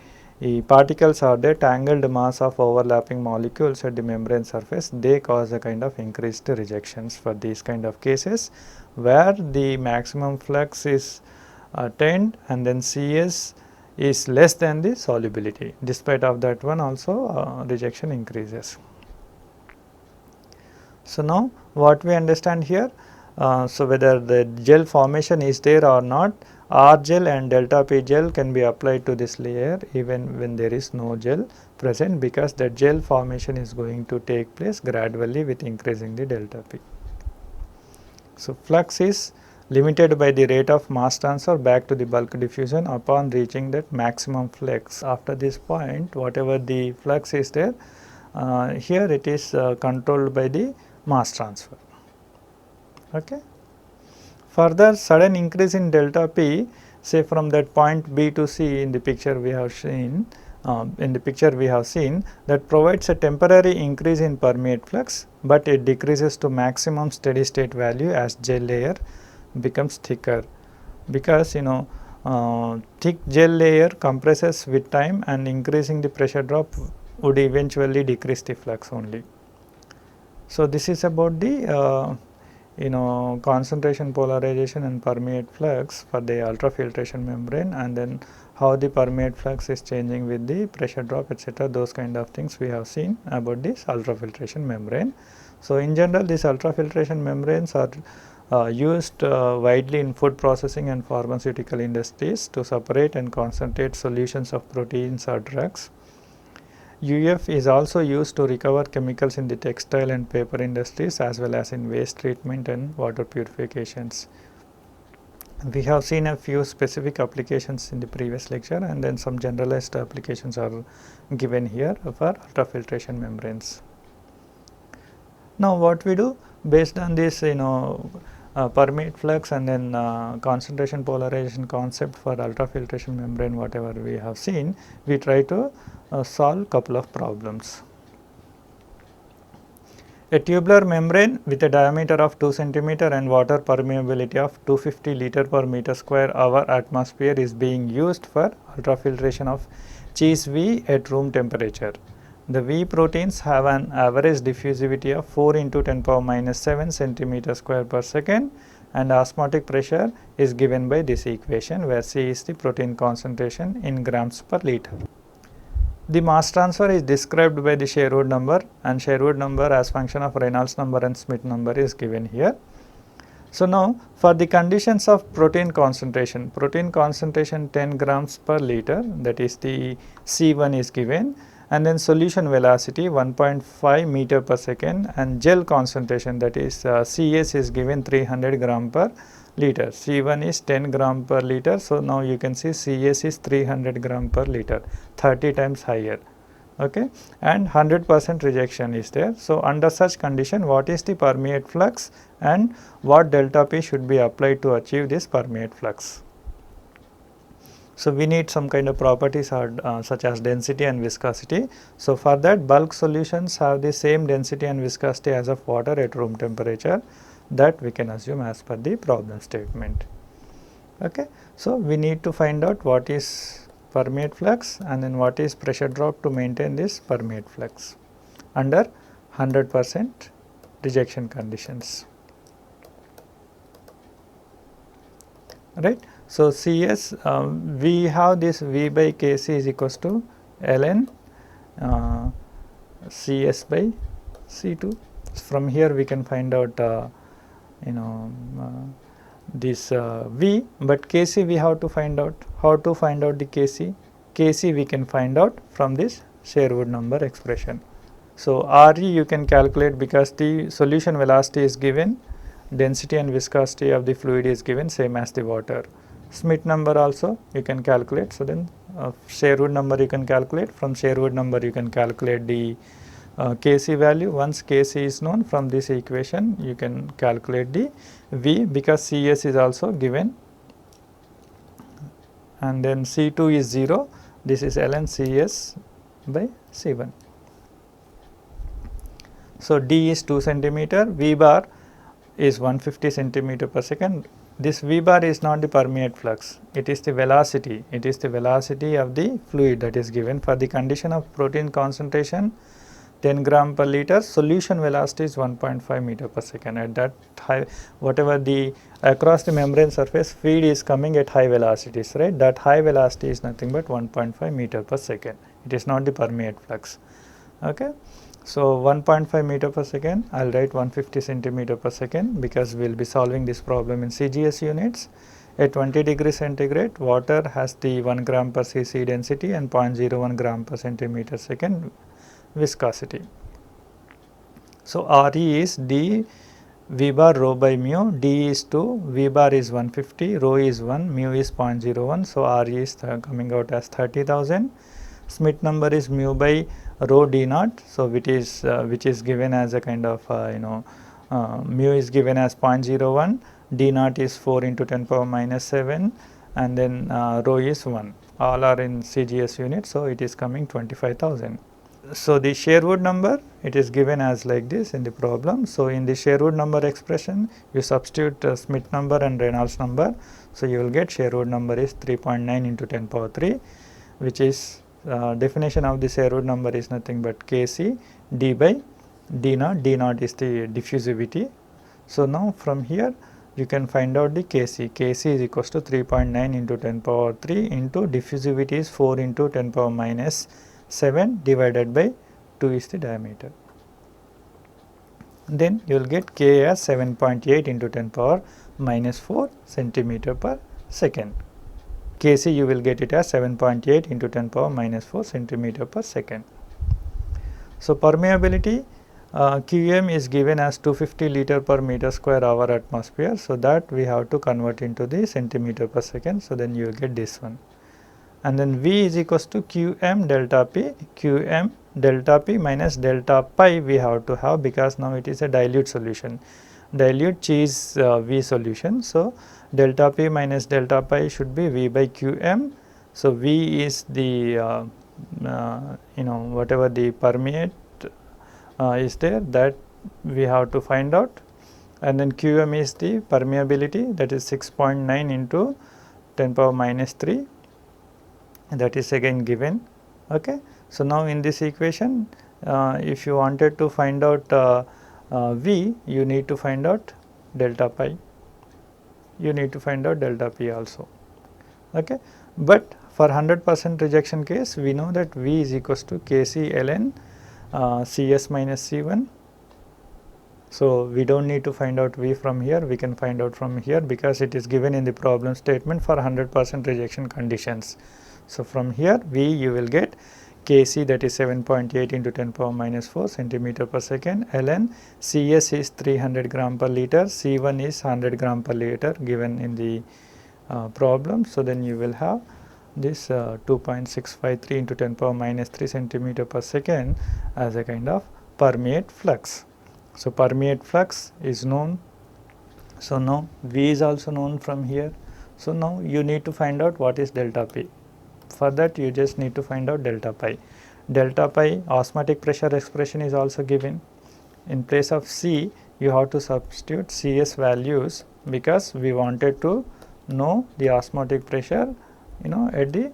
particles are there, tangled mass of overlapping molecules at the membrane surface, they cause a kind of increased rejections for these kind of cases where the maximum flux is attained and then Cs is less than the solubility. Despite of that one also rejection increases. So, now what we understand here, so whether the gel formation is there or not, R gel and delta P gel can be applied to this layer even when there is no gel present, because the gel formation is going to take place gradually with increasing the delta P. So, flux is limited by the rate of mass transfer back to the bulk diffusion upon reaching that maximum flux. After this point, whatever the flux is there, here it is controlled by the mass transfer. Okay. Further, sudden increase in delta P, say from that point B to C in the picture we have seen, that provides a temporary increase in permeate flux, but it decreases to maximum steady state value as gel layer becomes thicker, because thick gel layer compresses with time and increasing the pressure drop would eventually decrease the flux only. So, this is about the concentration, polarization and permeate flux for the ultrafiltration membrane, and then how the permeate flux is changing with the pressure drop, etc. Those kind of things we have seen about this ultrafiltration membrane. So, in general these ultrafiltration membranes are used widely in food processing and pharmaceutical industries to separate and concentrate solutions of proteins or drugs. UF is also used to recover chemicals in the textile and paper industries as well as in waste treatment and water purifications. We have seen a few specific applications in the previous lecture, and then some generalized applications are given here for ultrafiltration membranes. Now, what we do based on this permeate flux and then concentration polarization concept for ultrafiltration membrane, whatever we have seen, we try to solve couple of problems. A tubular membrane with a diameter of 2 cm and water permeability of 250 liter per meter square our atmosphere is being used for ultrafiltration of cheese V at room temperature. The V proteins have an average diffusivity of 4 into 10 power minus 7 centimeter square per second, and osmotic pressure is given by this equation, where C is the protein concentration in grams per liter. The mass transfer is described by the Sherwood number, and Sherwood number as function of Reynolds number and Schmidt number is given here. So, now for the conditions of protein concentration 10 grams per liter, that is the C1 is given, and then solution velocity 1.5 meter per second, and gel concentration, that is Cs is given 300 gram per liter, C1 is 10 gram per liter. So, now you can see Cs is 300 gram per liter, 30 times higher, okay, and 100% rejection is there. So, under such condition, what is the permeate flux and what delta P should be applied to achieve this permeate flux? So, we need some kind of properties such as density and viscosity. So, for that, bulk solutions have the same density and viscosity as of water at room temperature, that we can assume as per the problem statement. Okay. So, we need to find out what is permeate flux and then what is pressure drop to maintain this permeate flux under 100% rejection conditions, right. So, Cs, we have this V by Kc is equals to ln Cs by C2. From here we can find out this V, but Kc we have to find out. How to find out the Kc? Kc we can find out from this Sherwood number expression. So, Re you can calculate because the solution velocity is given, density and viscosity of the fluid is given same as the water. Schmidt number also you can calculate. So, then Sherwood number you can calculate, from Sherwood number you can calculate the Kc value. Once Kc is known, from this equation you can calculate the V, because Cs is also given, and then C2 is 0, this is ln Cs by C1. So, d is 2 centimeter, V bar is 150 centimeter per second. This V bar is not the permeate flux, it is the velocity, it is the velocity of the fluid that is given. For the condition of protein concentration 10 gram per liter, solution velocity is 1.5 meter per second. At that high, whatever the across the membrane surface feed is coming at high velocities, right, that high velocity is nothing but 1.5 meter per second, it is not the permeate flux. Okay. So, 1.5 meter per second, I will write 150 centimeter per second, because we will be solving this problem in CGS units. At 20 degree centigrade, water has the 1 gram per cc density and 0.01 gram per centimeter second viscosity. So, Re is d V bar rho by mu, d is 2, V bar is 150, rho is 1, mu is 0.01. So, Re is coming out as 30,000. Schmidt number is mu by rho d naught. So, which is given as a kind of mu is given as 0.01, d naught is 4 into 10 power minus 7, and then rho is 1, all are in CGS unit. So, it is coming 25,000. So, the Sherwood number, it is given as like this in the problem. So, in the Sherwood number expression you substitute Schmidt number and Reynolds number. So, you will get Sherwood number is 3.9 into 10 power 3, which is definition of the Sherwood number is nothing but Kc d by d naught. D naught is the diffusivity. So, now from here you can find out the Kc. Kc is equals to 3.9 into 10 power 3 into diffusivity is 4 into 10 power minus 7 divided by 2 is the diameter. Then you will get K as 7.8 into 10 power minus 4 centimeter per second. Kc you will get it as 7.8 into 10 power minus 4 centimeter per second. So, permeability Qm is given as 250 liter per meter square hour atmosphere. So, that we have to convert into the centimeter per second. So, then you will get this one, and then V is equals to Qm delta P, Qm delta P minus delta pi we have to have, because now it is a dilute solution. Dilute is V solution. So, delta P minus delta pi should be V by Qm. So, V is the whatever the permeate is there, that we have to find out, and then Qm is the permeability, that is 6.9 into 10 power minus 3, that is again given. Okay. So, now in this equation if you wanted to find out V, you need to find out delta pi, you need to find out delta P also. Okay. But for 100% rejection case, we know that V is equals to Kc ln Cs minus C1. So, we do not need to find out V from here, we can find out from here, because it is given in the problem statement for 100% rejection conditions. So, from here V you will get Kc, that is 7.8 into 10 power minus 4 centimeter per second, ln Cs is 300 gram per liter, C1 is 100 gram per liter given in the problem. So, then you will have this 2.653 into 10 power minus 3 centimeter per second as a kind of permeate flux. So, permeate flux is known. So, now V is also known from here. So, now you need to find out what is delta P. For that you just need to find out delta pi. Delta pi osmotic pressure expression is also given. In place of C you have to substitute Cs values, because we wanted to know the osmotic pressure at the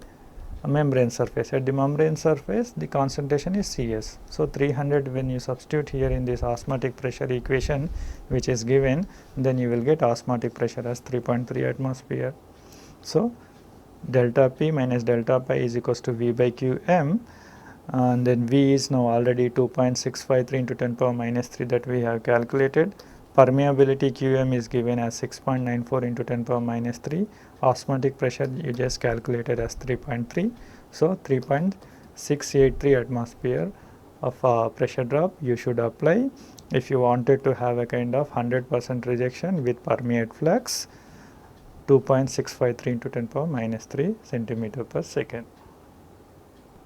membrane surface. At the membrane surface the concentration is Cs. So, 300 when you substitute here in this osmotic pressure equation which is given, then you will get osmotic pressure as 3.3 atmosphere. So, delta P minus delta pi is equals to V by Qm, and then V is now already 2.653 into 10 power minus 3 that we have calculated. Permeability Qm is given as 6.94 into 10 power minus 3. Osmotic pressure you just calculated as 3.3. So, 3.683 atmosphere of pressure drop you should apply if you wanted to have a kind of 100% rejection with permeate flux 2.653 into 10 power minus 3 centimeter per second.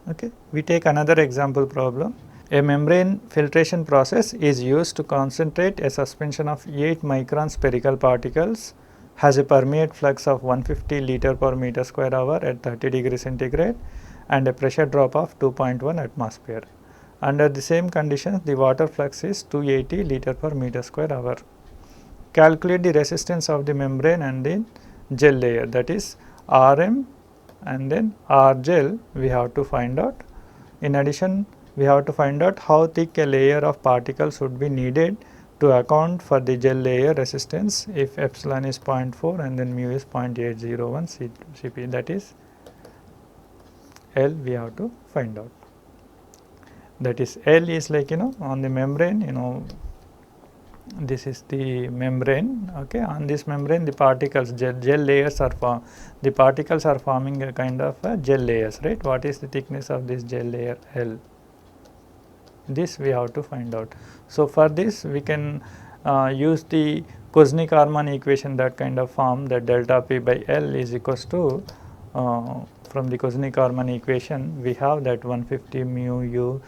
Okay. We take another example problem. A membrane filtration process is used to concentrate a suspension of 8 micron spherical particles, has a permeate flux of 150 liter per meter square hour at 30 degree centigrade and a pressure drop of 2.1 atmosphere. Under the same conditions, the water flux is 280 liter per meter square hour. Calculate the resistance of the membrane and the gel layer, that is Rm and then R gel we have to find out. In addition, we have to find out how thick a layer of particles would be needed to account for the gel layer resistance if epsilon is 0.4 and then mu is 0.801 Cp, that is L we have to find out. That is L is like on the membrane, this is the membrane, okay. On this membrane the particles gel layers are formed, the particles are forming a kind of gel layers, right. What is the thickness of this gel layer? L. This we have to find out. So, for this we can use the Kouzhnik-Arman equation, that kind of form, that delta P by L is equals to from the Kouzhnik-Arman equation we have that 150 mu u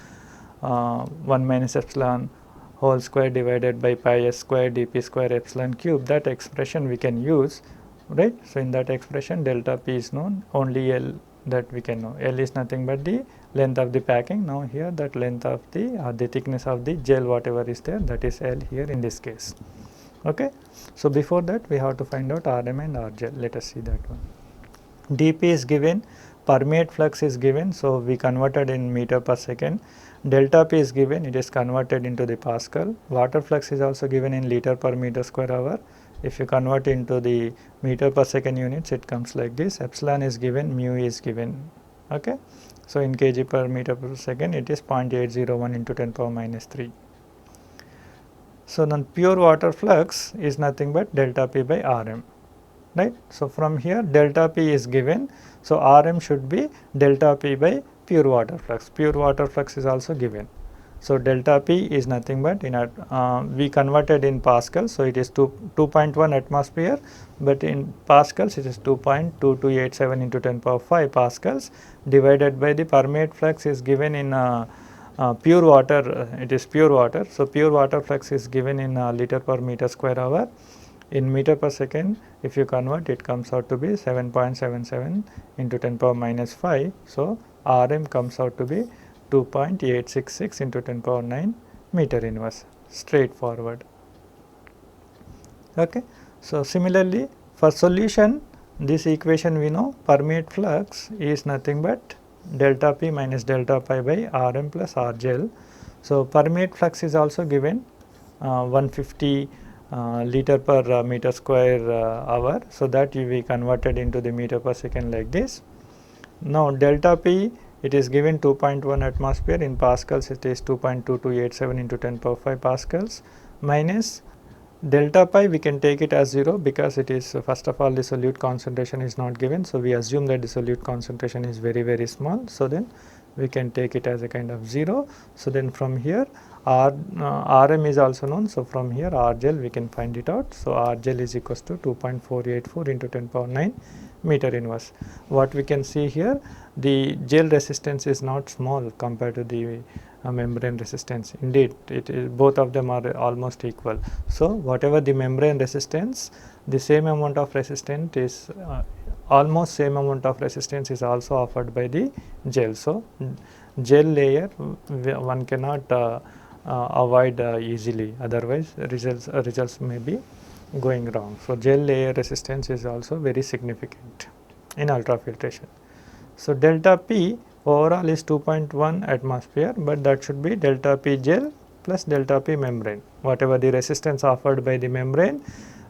1 minus epsilon whole square divided by pi s square dp square epsilon cube. That expression we can use, right. So, in that expression delta P is known, only L that we can know. L is nothing but the length of the packing. Now, here that length of the thickness of the gel whatever is there, that is L here in this case, okay. So, before that we have to find out Rm and R gel. Let us see that one. dP is given, permeate flux is given, so we converted in meter per second. Delta P is given, it is converted into the Pascal. Water flux is also given in liter per meter square hour. If you convert into the meter per second units, it comes like this. Epsilon is given, mu is given, okay. So, in kg per meter per second, it is 0.801 into 10 power minus 3. So, then pure water flux is nothing but delta P by Rm, right. So, from here delta P is given, so Rm should be delta P by pure water flux. Pure water flux is also given. So, delta P is nothing but we converted in Pascal, so it is 2.1 atmosphere, but in Pascals it is 2.2287 into 10 power 5 Pascals divided by the permeate flux is given in pure water, it is pure water. So, pure water flux is given in liter per meter square hour. In meter per second, if you convert, it comes out to be 7.77 into 10 power minus 5. So, Rm comes out to be 2.866 into 10 power 9 meter inverse, straightforward, okay. So, similarly for solution, this equation we know permeate flux is nothing but delta P minus delta pi by Rm plus R gel. So, permeate flux is also given 150 liter per meter square hour. So, that will be converted into the meter per second like this. Now, delta P it is given 2.1 atmosphere, in Pascals it is 2.2287 into 10 power 5 Pascals, minus delta pi we can take it as 0 because it is first of all the solute concentration is not given. So, we assume that the solute concentration is very small. So, then we can take it as a kind of 0. So, then from here Rm is also known. So, from here R gel we can find it out. So, R gel is equals to 2.484 into 10 power 9 meter inverse. What we can see here, the gel resistance is not small compared to the membrane resistance. Indeed, it is, both of them are almost equal. So, whatever the membrane resistance, the same amount of resistance is almost same amount of resistance is also offered by the gel. So, gel layer one cannot avoid easily, otherwise results may be going wrong. So, gel layer resistance is also very significant in ultrafiltration. So, delta P overall is 2.1 atmosphere, but that should be delta P gel plus delta P membrane, whatever the resistance offered by the membrane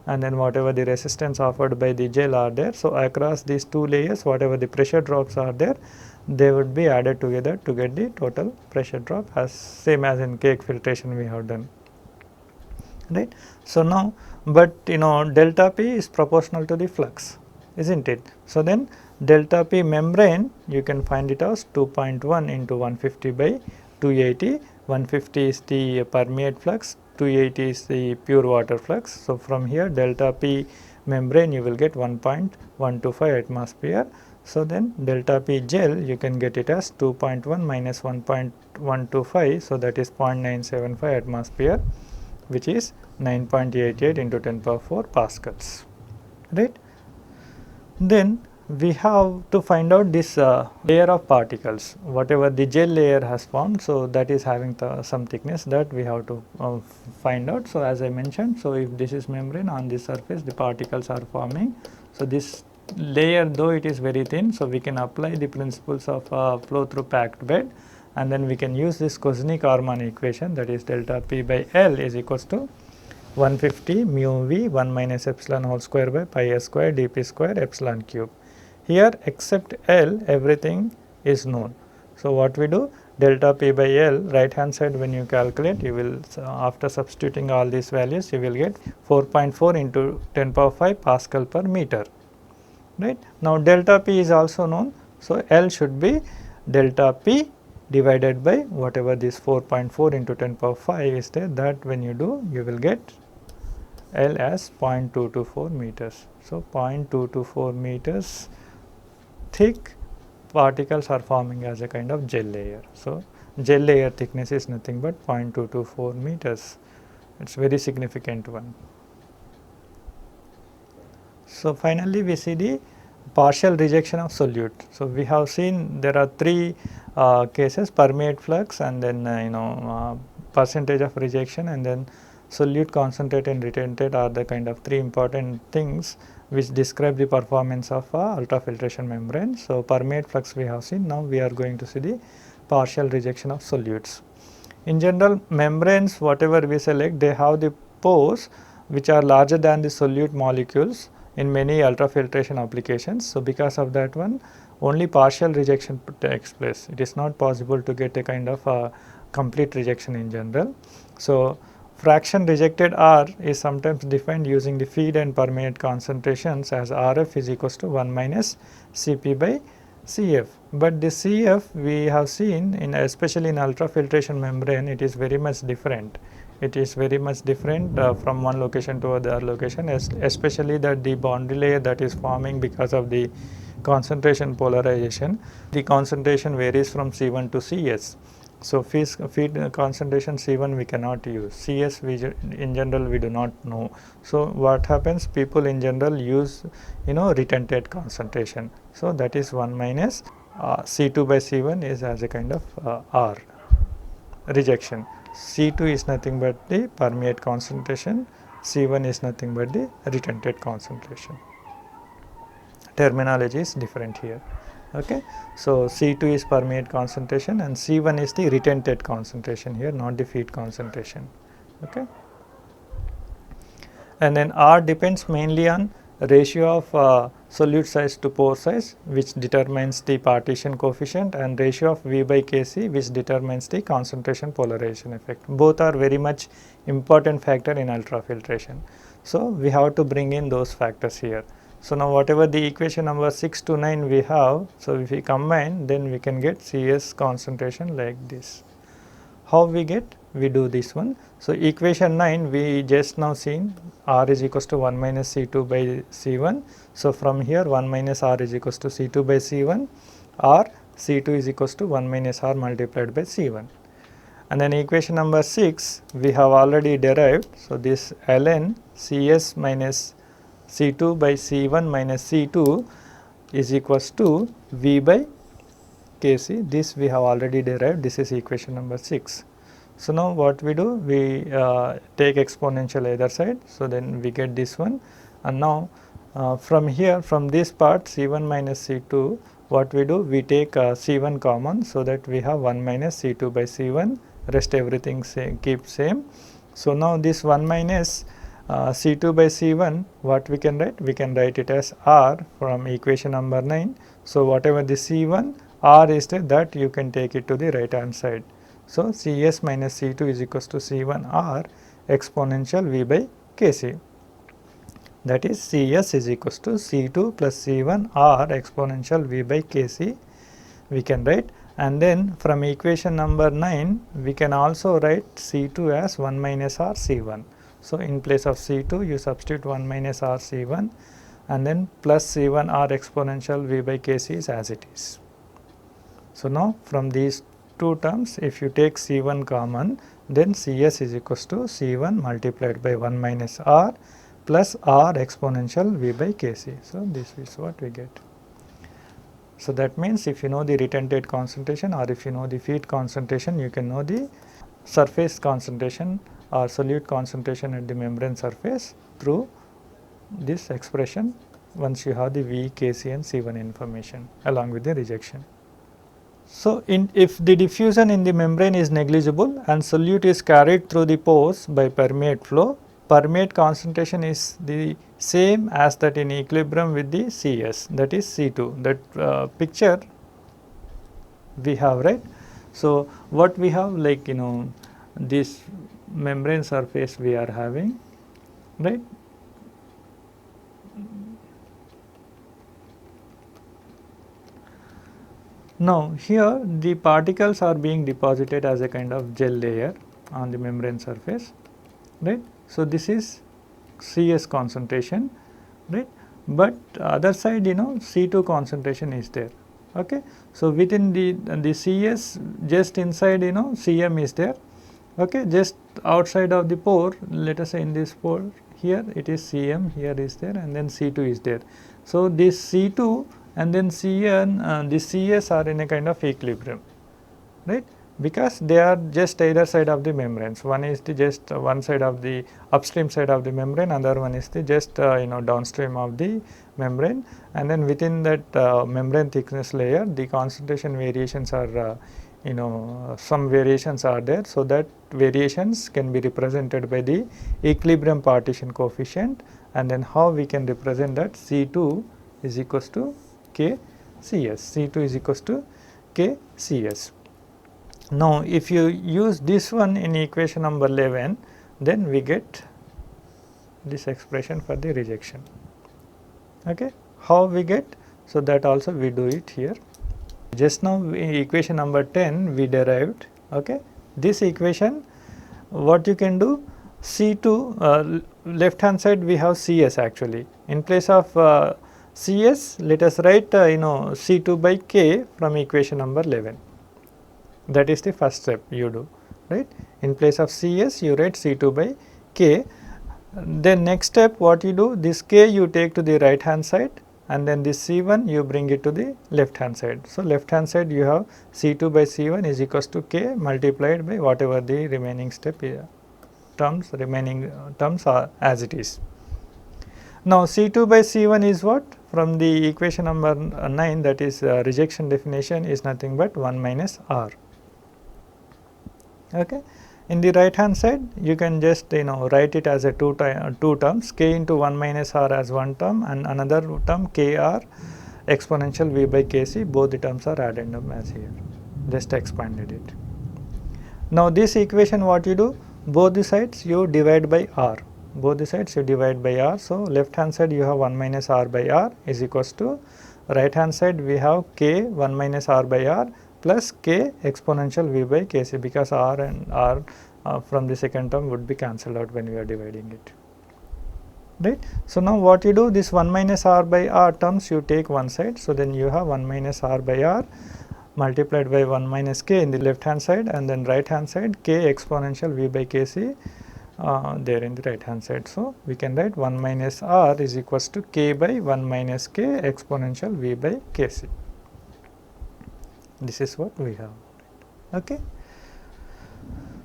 and then whatever the resistance offered by the gel are there. So, across these two layers whatever the pressure drops are there, they would be added together to get the total pressure drop, as same as in cake filtration we have done, right. So, now but delta P is proportional to the flux, isn't it. So, then delta P membrane you can find it as 2.1 into 150 by 280, 150 is the permeate flux, 280 is the pure water flux. So, from here delta P membrane you will get 1.125 atmosphere. So then delta P gel you can get it as 2.1 minus 1.125, so that is 0.975 atmosphere, which is 9.88 into 10 power 4 pascals, right. Then we have to find out this layer of particles, whatever the gel layer has formed, so that is having some thickness, that we have to find out. So as I mentioned, so if this is membrane, on this surface the particles are forming. So this layer, though it is very thin, so we can apply the principles of flow through packed bed, and then we can use this Kozhnik-Orman equation, that is delta P by L is equals to 150 mu v 1 minus epsilon whole square by pi s square dp square epsilon cube. Here except L everything is known. So what we do, delta P by L, right hand side when you calculate, you will after substituting all these values you will get 4.4 into 10 power 5 Pascal per meter, right. Now delta P is also known, so L should be delta P divided by whatever this 4.4 into 10 power 5 is there, that when you do you will get L as 0.224 meters. So 0.224 meters thick particles are forming as a kind of gel layer. So gel layer thickness is nothing but 0.224 meters. It is very significant one. So finally we see the partial rejection of solute. So we have seen there are three cases: permeate flux, and then percentage of rejection, and then solute concentrate and retentate are the kind of three important things which describe the performance of ultrafiltration membrane. So permeate flux we have seen. Now we are going to see the partial rejection of solutes. In general, membranes whatever we select, they have the pores which are larger than the solute molecules in many ultrafiltration applications. So because of that one, only partial rejection takes place. It is not possible to get a kind of complete rejection in general. So fraction rejected R is sometimes defined using the feed and permeate concentrations as RF is equals to 1 minus Cp by Cf. But the Cf we have seen in, especially in ultrafiltration membrane, it is very much different. It is very much different from one location to other location, especially that the boundary layer that is forming because of the concentration polarization. The concentration varies from C1 to Cs. So feed concentration C1 we cannot use, Cs we in general we do not know. So what happens, people in general use retentate concentration. So that is 1 minus C2 by C1 is as a kind of R rejection. C2 is nothing but the permeate concentration, C1 is nothing but the retentate concentration. Terminology is different here. Okay. So C2 is permeate concentration and C1 is the retentate concentration here, not the feed concentration. Okay. And then R depends mainly on ratio of solute size to pore size, which determines the partition coefficient, and ratio of V by Kc, which determines the concentration polarization effect. Both are very much important factor in ultrafiltration. So we have to bring in those factors here. So now whatever the equation number 6 to 9 we have, so if we combine, then we can get Cs concentration like this. How we get? We do this one. So equation 9 we just now seen R is equals to 1 minus C2 by C1. So from here 1 minus R is equals to C2 by C1, or C2 is equals to 1 minus R multiplied by C1. And then equation number 6 we have already derived. So this ln Cs minus C2 by C1 minus C2 is equals to V by Kc. This we have already derived. This is equation number 6. So now what we do, we take exponential either side, so then we get this one. And now from here, from this part C1 minus C2, what we do, we take C1 common, so that we have 1 minus C2 by C1, rest everything keep same. So now this 1 minus C2 by C1, what we can write? We can write it as R from equation number 9. So whatever the C1, R is there, that you can take it to the right hand side. So Cs minus C2 is equals to C1 R exponential V by Kc. That is Cs is equals to C2 plus C1 R exponential V by Kc we can write. And then from equation number 9 we can also write C2 as 1 minus R C1. So in place of C2 you substitute 1 minus R C1, and then plus C1 R exponential V by Kc is as it is. So, now from these two terms, if you take C1 common, then Cs is equals to C1 multiplied by 1 minus R plus R exponential V by Kc. So, this is what we get. So, that means if you know the retentate concentration or if you know the feed concentration, you can know the surface concentration or solute concentration at the membrane surface through this expression once you have the V, Kc and C1 information along with the rejection. So, if the diffusion in the membrane is negligible and solute is carried through the pores by permeate flow, permeate concentration is the same as that in equilibrium with the Cs, that is C2. That picture we have, right. So, what we have, like this membrane surface we are having, right. Now, here the particles are being deposited as a kind of gel layer on the membrane surface, right. So, this is Cs concentration, right, but other side C2 concentration is there. Okay. So, within the Cs, just inside Cm is there, okay, just outside of the pore, let us say in this pore here it is Cm, here is there, and then C2 is there. So, this C2 and then Cn, the Cs are in a kind of equilibrium, right, because they are just either side of the membranes. One is the just one side of the upstream side of the membrane, other one is the just downstream of the membrane, and then within that membrane thickness layer the concentration variations are some variations are there. So, that variations can be represented by the equilibrium partition coefficient, and then how we can represent that C2 is equals to K Cs, C2 is equals to K Cs. Now, if you use this one in equation number 11, then we get this expression for the rejection. Okay. How we get? So, that also we do it here. Just now equation number 10 we derived. Okay. This equation, what you can do, C2 left hand side we have Cs actually. In place of Cs, let us write C2 by K from equation number 11. That is the first step you do, right. In place of Cs you write C2 by K. Then next step what you do, this K you take to the right hand side, and then this C1 you bring it to the left hand side. So, left hand side you have C2 by C1 is equals to K multiplied by whatever the remaining step remaining terms are as it is. Now, C2 by C1 is what? From the equation number 9, that is rejection definition, is nothing but 1 minus R. Okay. In the right hand side you can just write it as a two terms, K into 1 minus R as one term and another term Kr exponential V by Kc, both the terms are addendum as here, just expanded it. Now, this equation what you do, both the sides you divide by R, both the sides you divide by R. So, left hand side you have 1 minus R by R is equals to right hand side we have K 1 minus R by R plus K exponential V by Kc, because R and R from the second term would be cancelled out when we are dividing it, right. So, now what you do, this 1 minus R by R terms you take one side. So, then you have 1 minus R by R multiplied by 1 minus K in the left hand side, and then right hand side K exponential V by Kc there in the right hand side. So, we can write 1 minus R is equals to K by 1 minus K exponential V by Kc. This is what we have. Okay.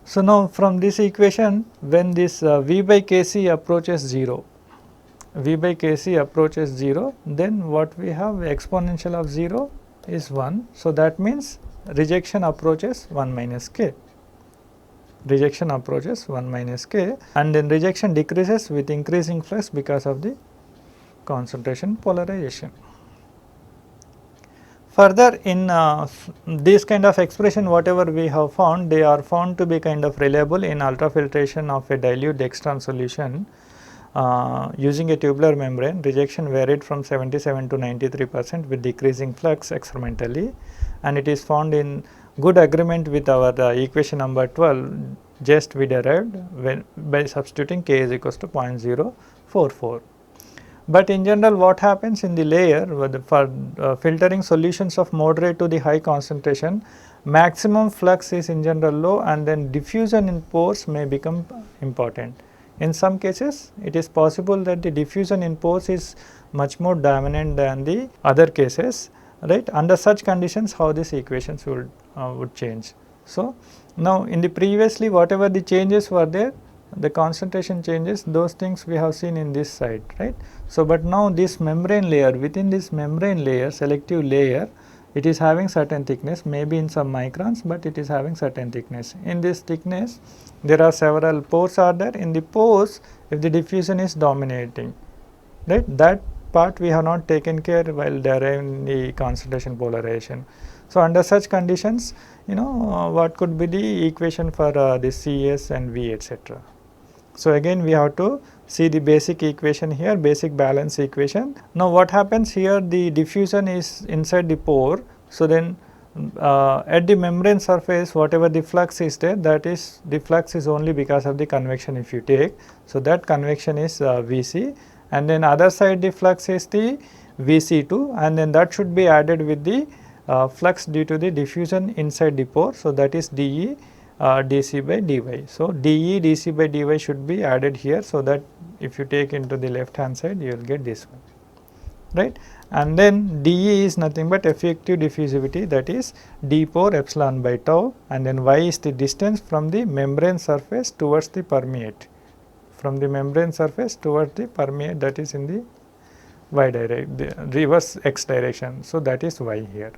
So, now from this equation, when this V by Kc approaches 0, V by Kc approaches 0, then what we have, exponential of 0 is 1. So, that means rejection approaches 1 minus K, rejection approaches 1 minus K, and then rejection decreases with increasing flux because of the concentration polarization. Further, in this kind of expression whatever we have found, they are found to be kind of reliable in ultrafiltration of a dilute dextran solution using a tubular membrane. Rejection varied from 77 to 93% with decreasing flux experimentally, and it is found in good agreement with our equation number 12 just we derived when by substituting K is equals to 0.044. But in general, what happens in the layer for filtering solutions of moderate to the high concentration, maximum flux is in general low, and then diffusion in pores may become important. In some cases, it is possible that the diffusion in pores is much more dominant than the other cases, right. Under such conditions, how these equations would change. So, now in the previously whatever the changes were there, the concentration changes, those things we have seen in this side, right. So, but now this membrane layer, within this membrane layer, selective layer, it is having certain thickness, maybe in some microns, but it is having certain thickness. In this thickness, there are several pores are there. In the pores, if the diffusion is dominating, right, that part we have not taken care while deriving the concentration polarization. So, under such conditions, what could be the equation for the CS and V, etc. So, again we have to see the basic equation here, basic balance equation. Now, what happens here, the diffusion is inside the pore. So, then at the membrane surface, whatever the flux is there, that is the flux is only because of the convection if you take. So, that convection is Vc, and then other side the flux is the Vc2, and then that should be added with the flux due to the diffusion inside the pore. So, that is dE dC by dy. So, dE dC by dy should be added here. So, that if you take into the left hand side, you will get this one, right. And then dE is nothing but effective diffusivity, that is d pore epsilon by tau, and then y is the distance from the membrane surface towards the permeate, from the membrane surface towards the permeate, that is in the y direction, the reverse x direction. So, that is y here.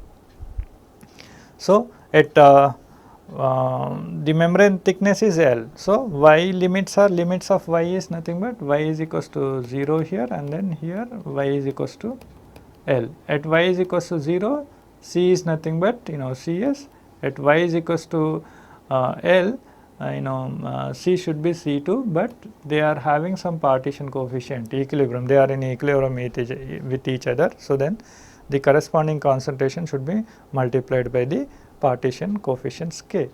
So, at the membrane thickness is L. So, y limits are, limits of y is nothing but y is equals to 0 here, and then here y is equals to L. At y is equals to 0, C is nothing but Cs. At y is equals to L, C should be C2, but they are having some partition coefficient, equilibrium, they are in equilibrium with each other. So, then the corresponding concentration should be multiplied by the partition coefficients K,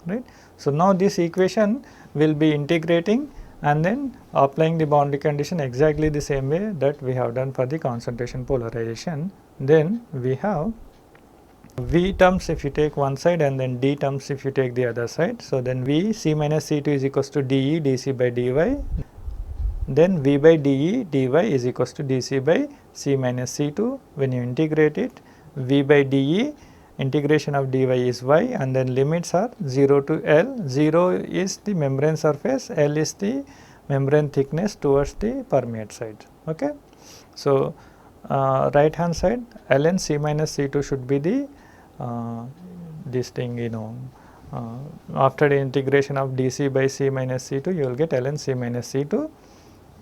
right. So, now this equation will be integrating and then applying the boundary condition exactly the same way that we have done for the concentration polarization. Then we have V terms if you take one side, and then D terms if you take the other side. So, then V C minus C2 is equals to dE dC by dy, then V by dE dy is equals to dC by C minus C2. When you integrate it, V by dE, integration of dy is y, and then limits are 0 to L. 0 is the membrane surface, L is the membrane thickness towards the permeate side. Okay. So, right hand side ln C minus C2 should be the this thing, after the integration of dC by C minus C2, you will get ln C minus C2.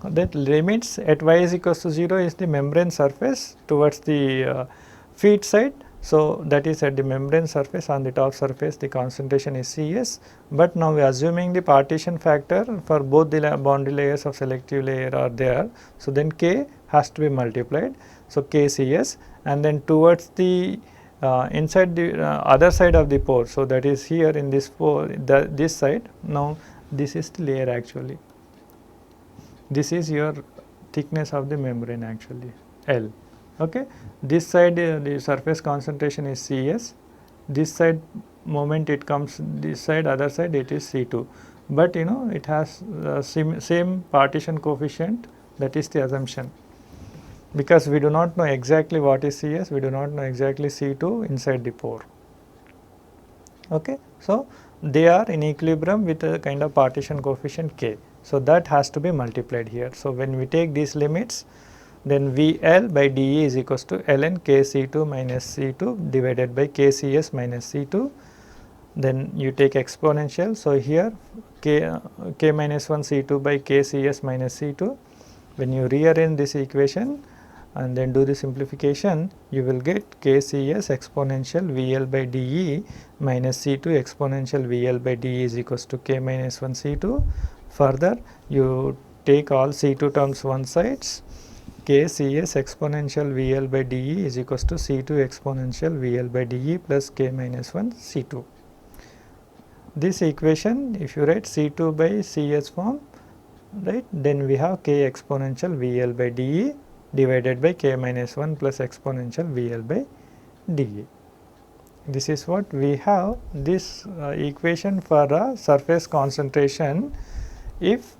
That limits at y is equals to 0 is the membrane surface towards the feed side. So, that is at the membrane surface, on the top surface the concentration is Cs, but now we are assuming the partition factor for both the boundary layers of selective layer are there. So, then K has to be multiplied. So, KCS, and then towards the inside the other side of the pore. So, that is here in this pore, this side. Now, this is the layer actually. This is your thickness of the membrane actually, L. Okay. This side the surface concentration is Cs, this side moment it comes, this side other side it is C2, but it has same partition coefficient, that is the assumption, because we do not know exactly what is Cs, we do not know exactly C2 inside the pore. Okay. So, they are in equilibrium with a kind of partition coefficient K. So, that has to be multiplied here. So, when we take these limits, then VL by dE is equals to ln KC2 minus C2 divided by KCS minus C2. Then you take exponential. So, here K minus 1 C2 by KCS minus C2. When you rearrange this equation and then do the simplification, you will get KCS exponential VL by dE minus C2 exponential VL by dE is equals to K minus 1 C2. Further, you take all C2 terms one sides, KCS exponential VL by dE is equals to C2 exponential VL by dE plus K minus 1 C2. This equation, if you write C2 by Cs form, right? Then we have K exponential VL by dE divided by K minus 1 plus exponential VL by dE. This is what we have this equation for a surface concentration if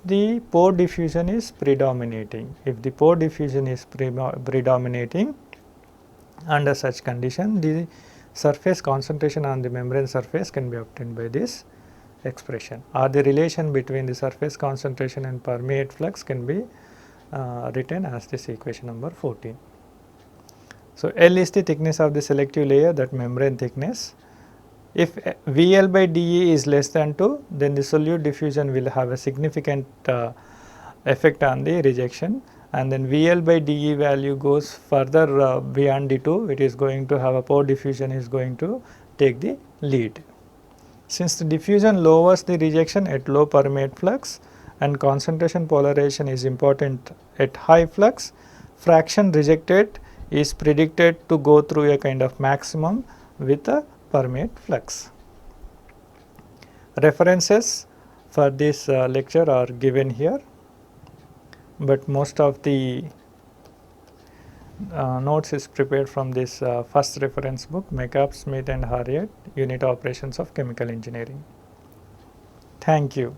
the pore diffusion is predominating. If the pore diffusion is predominating, under such condition the surface concentration on the membrane surface can be obtained by this expression, or the relation between the surface concentration and permeate flux can be written as this equation number 14. So, L is the thickness of the selective layer, that membrane thickness. If VL by dE is less than 2, then the solute diffusion will have a significant effect on the rejection, and then VL by dE value goes further beyond the 2, it is going to have a pore diffusion is going to take the lead. Since the diffusion lowers the rejection at low permeate flux and concentration polarization is important at high flux, fraction rejected is predicted to go through a kind of maximum with a permeate flux. References for this lecture are given here, but most of the notes is prepared from this first reference book, McCabe, Smith and Harriet, Unit Operations of Chemical Engineering. Thank you.